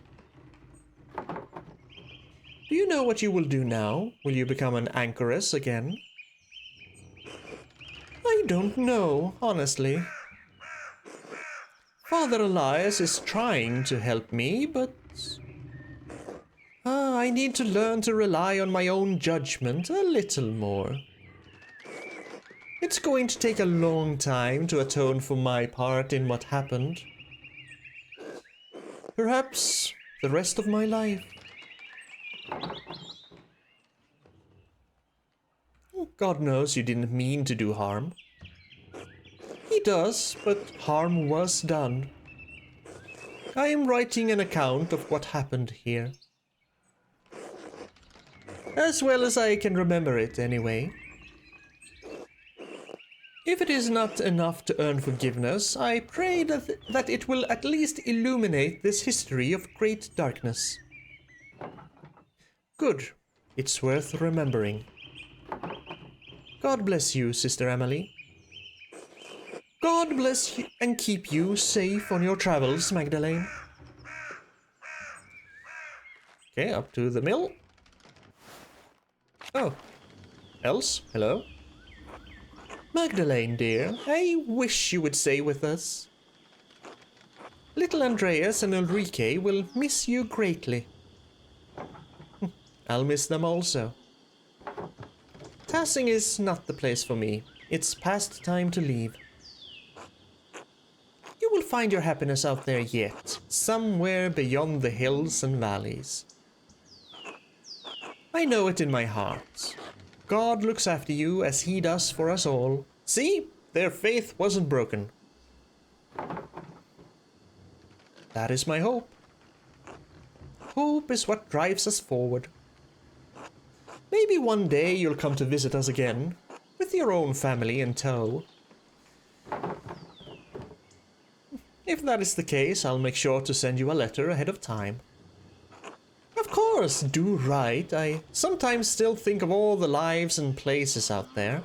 Do you know what you will do now? Will you become an anchoress again? I don't know, honestly. Father Elias is trying to help me, but I need to learn to rely on my own judgment a little more. It's going to take a long time to atone for my part in what happened. Perhaps the rest of my life. God knows you didn't mean to do harm. He does, but harm was done. I am writing an account of what happened here. As well as I can remember it, anyway. If it is not enough to earn forgiveness, I pray that it will at least illuminate this history of great darkness. Good. It's worth remembering. God bless you, Sister Emily. God bless you and keep you safe on your travels, Magdalene. Okay, up to the mill. Oh. Else, hello? Magdalene, dear, I wish you would stay with us. Little Andreas and Ulrike will miss you greatly. I'll miss them also. Tassing is not the place for me. It's past time to leave. You will find your happiness out there yet, somewhere beyond the hills and valleys. I know it in my heart. God looks after you as he does for us all. See? Their faith wasn't broken. That is my hope. Hope is what drives us forward. Maybe one day you'll come to visit us again, with your own family in tow. If that is the case, I'll make sure to send you a letter ahead of time. Of course, do write. I sometimes still think of all the lives and places out there.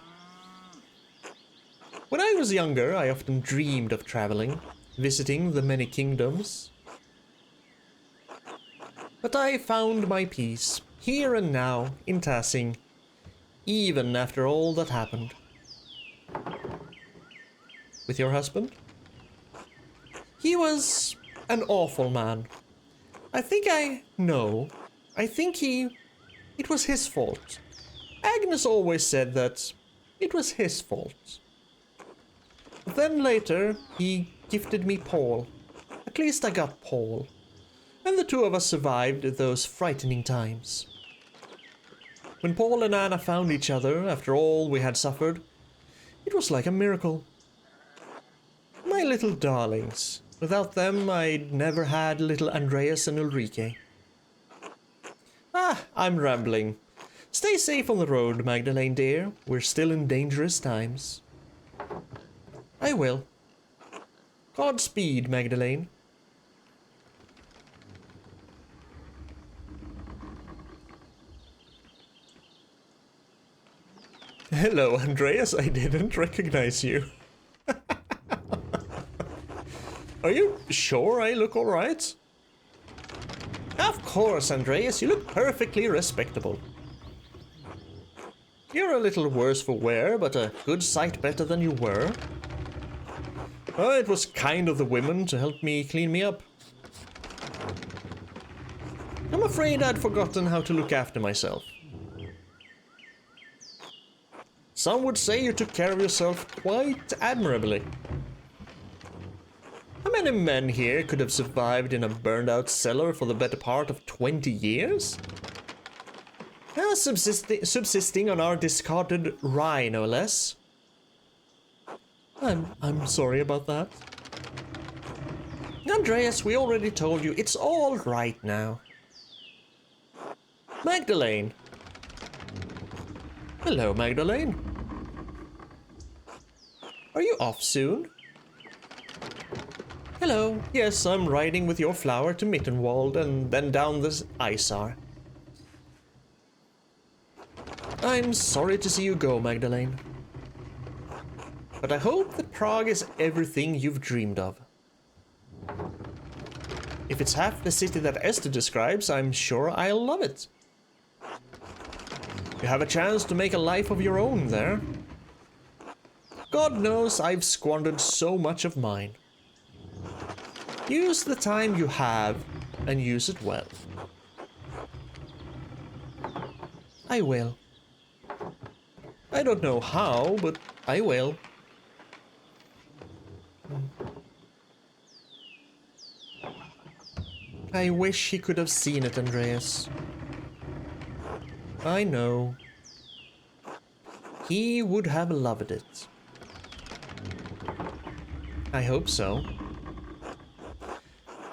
When I was younger, I often dreamed of traveling, visiting the many kingdoms. But I found my peace, here and now, in Tassing, even after all that happened. With your husband? He was an awful man. I think it was his fault. Agnes always said that it was his fault. But then later, he gifted me Paul. At least I got Paul. And the two of us survived those frightening times. When Paul and Anna found each other after all we had suffered, it was like a miracle. My little darlings. Without them, I'd never had little Andreas and Ulrike. I'm rambling. Stay safe on the road, Magdalene dear. We're still in dangerous times. I will. Godspeed, Magdalene. Hello, Andreas. I didn't recognize you. Are you sure I look alright? Of course, Andreas, you look perfectly respectable. You're a little worse for wear, but a good sight better than you were. It was kind of the women to help me clean me up. I'm afraid I'd forgotten how to look after myself. Some would say you took care of yourself quite admirably. How many men here could have survived in a burned-out cellar for the better part of 20 years? Subsisting on our discarded rye, no less. I'm sorry about that. Andreas, we already told you, it's all right now. Magdalene. Hello, Magdalene. Are you off soon? Hello. Yes, I'm riding with your flower to Mittenwald and then down this Isar. I'm sorry to see you go, Magdalene. But I hope that Prague is everything you've dreamed of. If it's half the city that Esther describes, I'm sure I'll love it. You have a chance to make a life of your own there. God knows I've squandered so much of mine. Use the time you have and use it well. I will. I don't know how, but I will. I wish he could have seen it, Andreas. I know. He would have loved it. I hope so.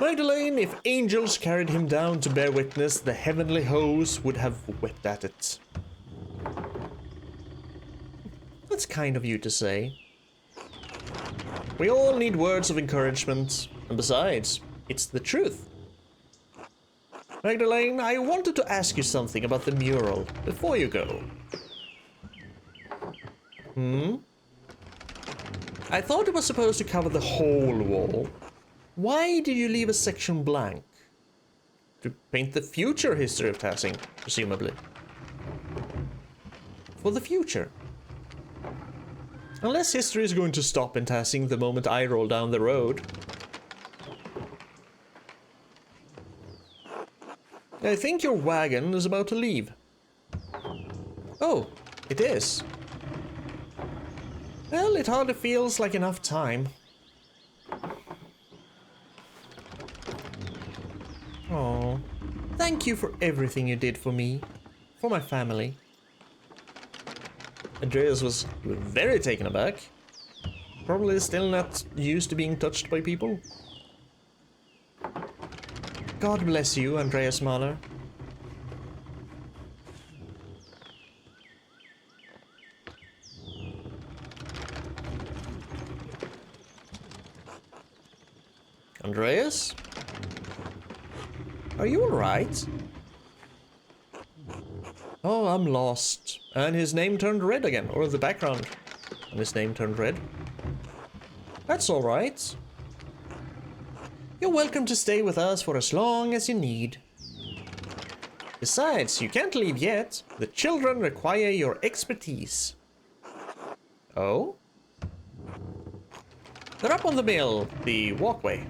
Magdalene, if angels carried him down to bear witness, the heavenly host would have wept at it. That's kind of you to say. We all need words of encouragement, and besides, it's the truth. Magdalene, I wanted to ask you something about the mural before you go. I thought it was supposed to cover the whole wall. Why did you leave a section blank? To paint the future history of Tassing, presumably. For the future. Unless history is going to stop in Tassing the moment I roll down the road. I think your wagon is about to leave. Oh, it is. Well, it hardly feels like enough time. Oh, thank you for everything you did for me, for my family. Andreas was very taken aback. Probably still not used to being touched by people. God bless you, Andreas Mahler. Andreas? Are you alright? Oh, I'm lost. And his name turned red again, or the background. And his name turned red. That's alright. You're welcome to stay with us for as long as you need. Besides, you can't leave yet. The children require your expertise. Oh? They're up on the mill, the walkway.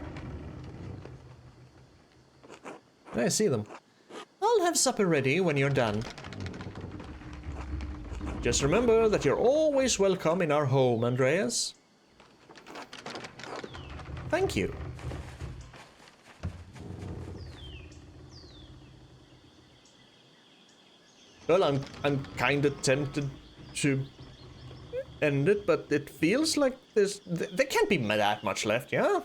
I see them. I'll have supper ready when you're done. Just remember that you're always welcome in our home, Andreas. Thank you. Well, I'm kind of tempted to end it, but it feels like there can't be that much left, yeah?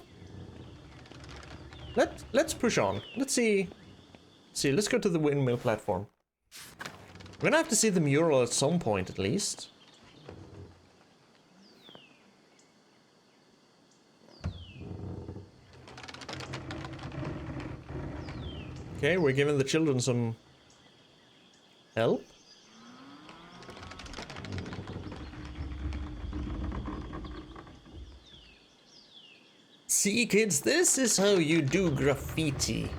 Let's push on. Let's see. Let's go to the windmill platform. We're gonna have to see the mural at some point, at least. Okay, we're giving the children some help. See, kids, this is how you do graffiti.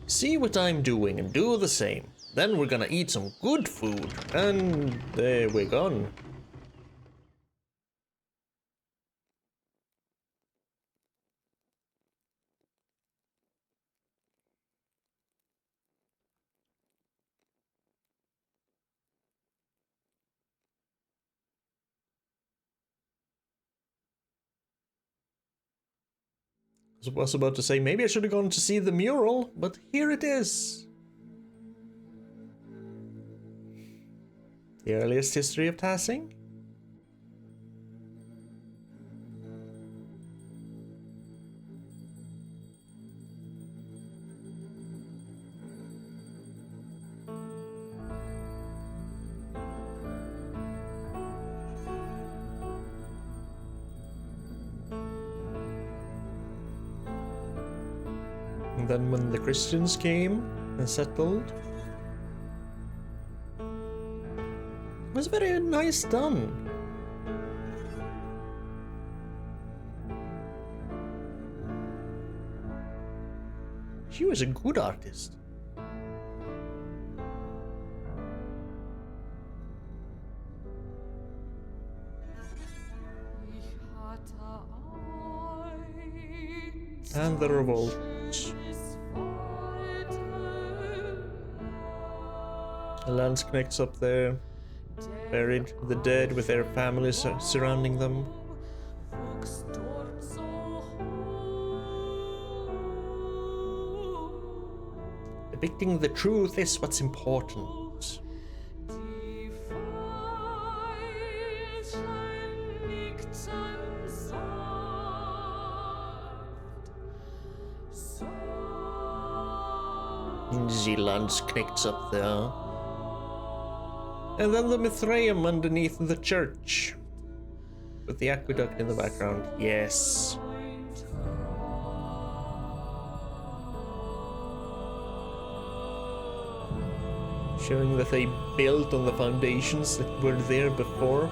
See what I'm doing and do the same. Then we're gonna eat some good food, and we're gone. I was about to say, maybe I should have gone to see the mural, but here it is. The earliest history of Tassing? And then when the Christians came and settled, it was very nice done. She was a good artist. And the revolt. Landsknechts up there, buried the dead with their families surrounding them. Depicting the truth is what's important. The Landsknechts up there. And then the Mithraeum underneath the church. With the aqueduct in the background. Yes. Showing that they built on the foundations that were there before.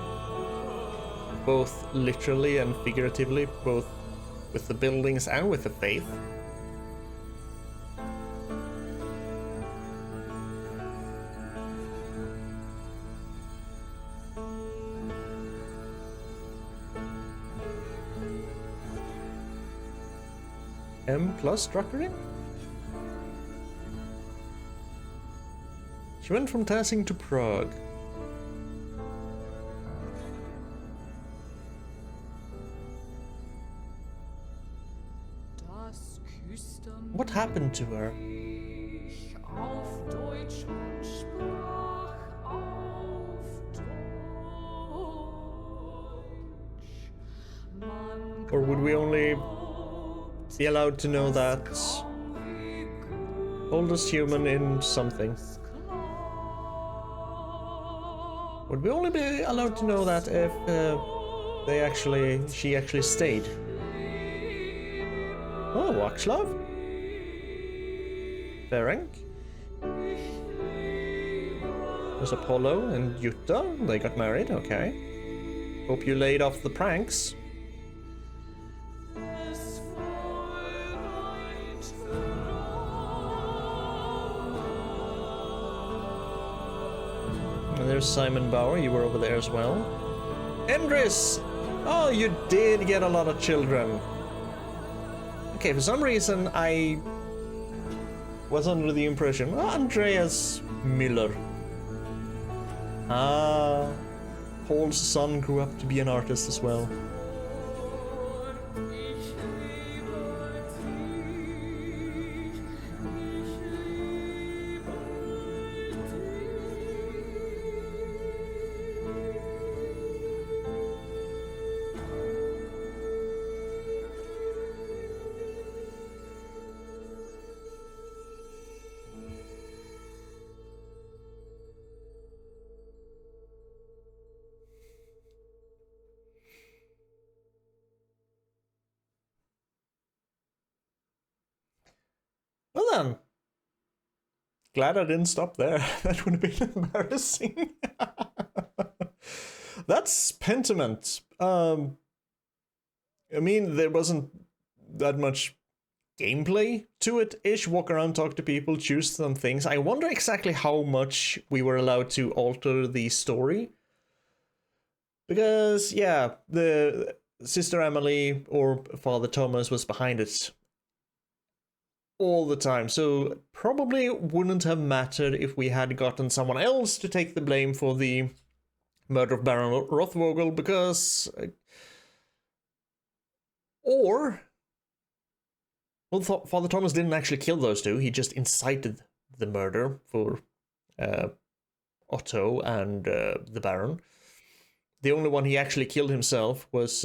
Both literally and figuratively. Both with the buildings and with the faith. M plus structuring? She went from Tassing to Prague. What happened to her? Or would we only be allowed to know that oldest human in something? Would we only be allowed to know that if she actually stayed? Oh, Waxlav? Ferenc? There's Apollo and Jutta. They got married, okay. Hope you laid off the pranks. And there's Simon Bauer, you were over there as well. Endris! Oh, you did get a lot of children. Okay, for some reason I was under the impression, Andreas Miller. Ah, Paul's son grew up to be an artist as well. Well then, glad I didn't stop there. That would have been embarrassing. That's Pentiment. I mean, there wasn't that much gameplay to it-ish. Walk around, talk to people, choose some things. I wonder exactly how much we were allowed to alter the story. Because, yeah, the Sister Emily or Father Thomas was behind it all the time, so probably wouldn't have mattered if we had gotten someone else to take the blame for the murder of Baron Rothvogel, because well, Father Thomas didn't actually kill those two, he just incited the murder for Otto and the Baron. The only one he actually killed himself was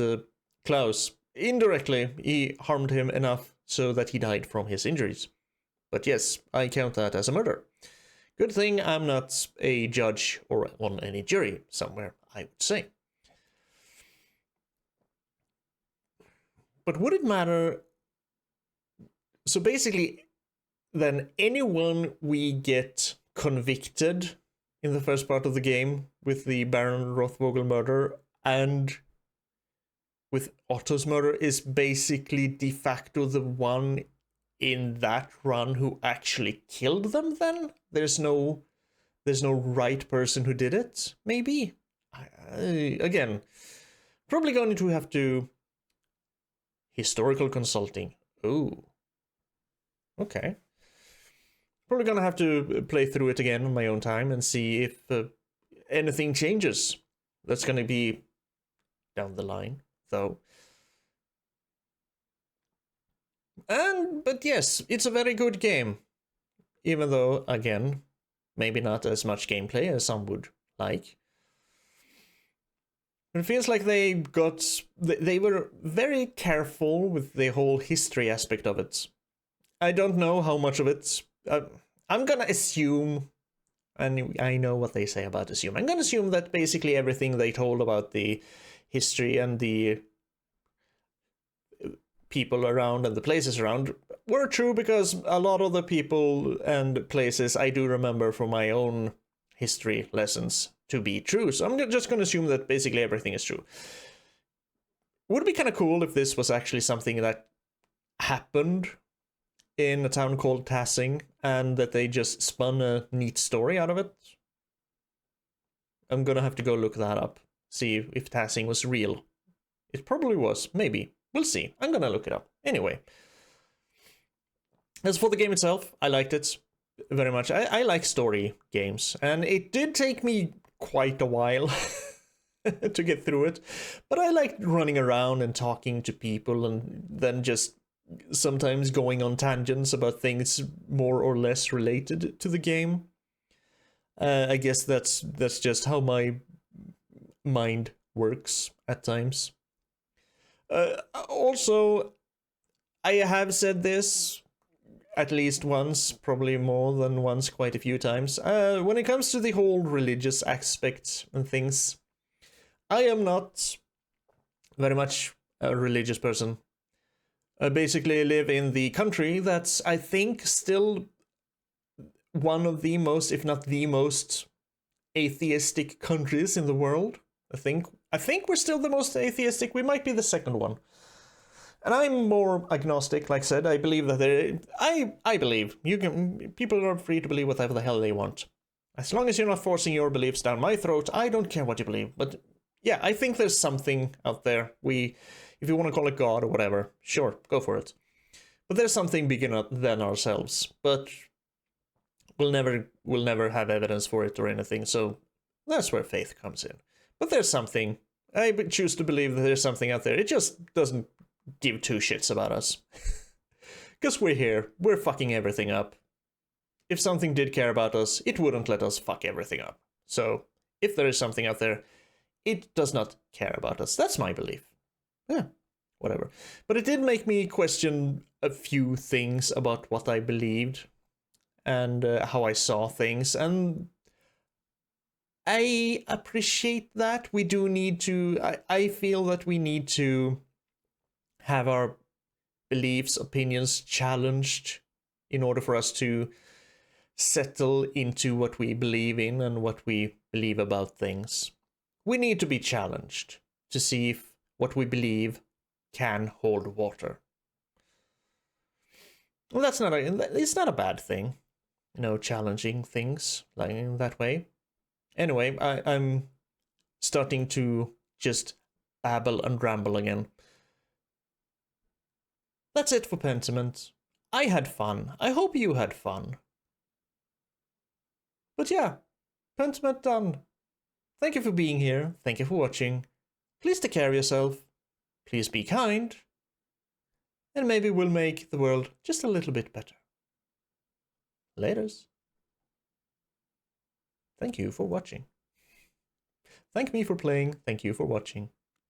Klaus. Indirectly, he harmed him enough so that he died from his injuries. But yes, I count that as a murder. Good thing I'm not a judge or on any jury somewhere, I would say. But would it matter? So basically, then anyone we get convicted in the first part of the game with the Baron Rothvogel murder and with Otto's murder is basically de facto the one in that run who actually killed them then? There's no right person who did it, maybe? Again, probably going to have to historical consulting. Ooh. Okay. Probably gonna have to play through it again on my own time and see if anything changes. That's gonna be down the line, though. But yes, it's a very good game. Even though, again, maybe not as much gameplay as some would like. It feels like they were very careful with the whole history aspect of it. I don't know how much of it. I'm gonna assume, and I know what they say about assume. I'm gonna assume that basically everything they told about the history and the people around and the places around were true, because a lot of the people and places I do remember from my own history lessons to be true. So I'm just going to assume that basically everything is true. Would it be kind of cool if this was actually something that happened in a town called Tassing and that they just spun a neat story out of it? I'm going to have to go look that up, see if Tassing was real. It probably was, maybe. We'll see. I'm gonna look it up. Anyway. As for the game itself, I liked it very much. I like story games, and it did take me quite a while to get through it. But I liked running around and talking to people, and then just sometimes going on tangents about things more or less related to the game. I guess that's just how my mind works at times. Also, I have said this at least once, probably more than once, quite a few times. When it comes to the whole religious aspect and things, I am not very much a religious person. I basically live in the country that's, I think, still one of the most, if not the most, atheistic countries in the world. I think we're still the most atheistic. We might be the second one. And I'm more agnostic, like I said. I believe that I believe people are free to believe whatever the hell they want. As long as you're not forcing your beliefs down my throat, I don't care what you believe. But yeah, I think there's something out there. If you want to call it God or whatever, sure, go for it. But there's something bigger than ourselves. But we'll never have evidence for it or anything. So that's where faith comes in. But there's something. I choose to believe that there's something out there. It just doesn't give two shits about us. Because we're here. We're fucking everything up. If something did care about us, it wouldn't let us fuck everything up. So, if there is something out there, it does not care about us. That's my belief. Yeah, whatever. But it did make me question a few things about what I believed and how I saw things, and I appreciate that. We do need to, I feel that we need to have our beliefs, opinions challenged in order for us to settle into what we believe in and what we believe about things. We need to be challenged to see if what we believe can hold water. Well, it's not a bad thing, challenging things like in that way. Anyway, I'm starting to just babble and ramble again. That's it for Pentiment. I had fun. I hope you had fun. But yeah, Pentiment done. Thank you for being here. Thank you for watching. Please take care of yourself. Please be kind. And maybe we'll make the world just a little bit better. Laters. Thank you for watching. Thank me for playing. Thank you for watching.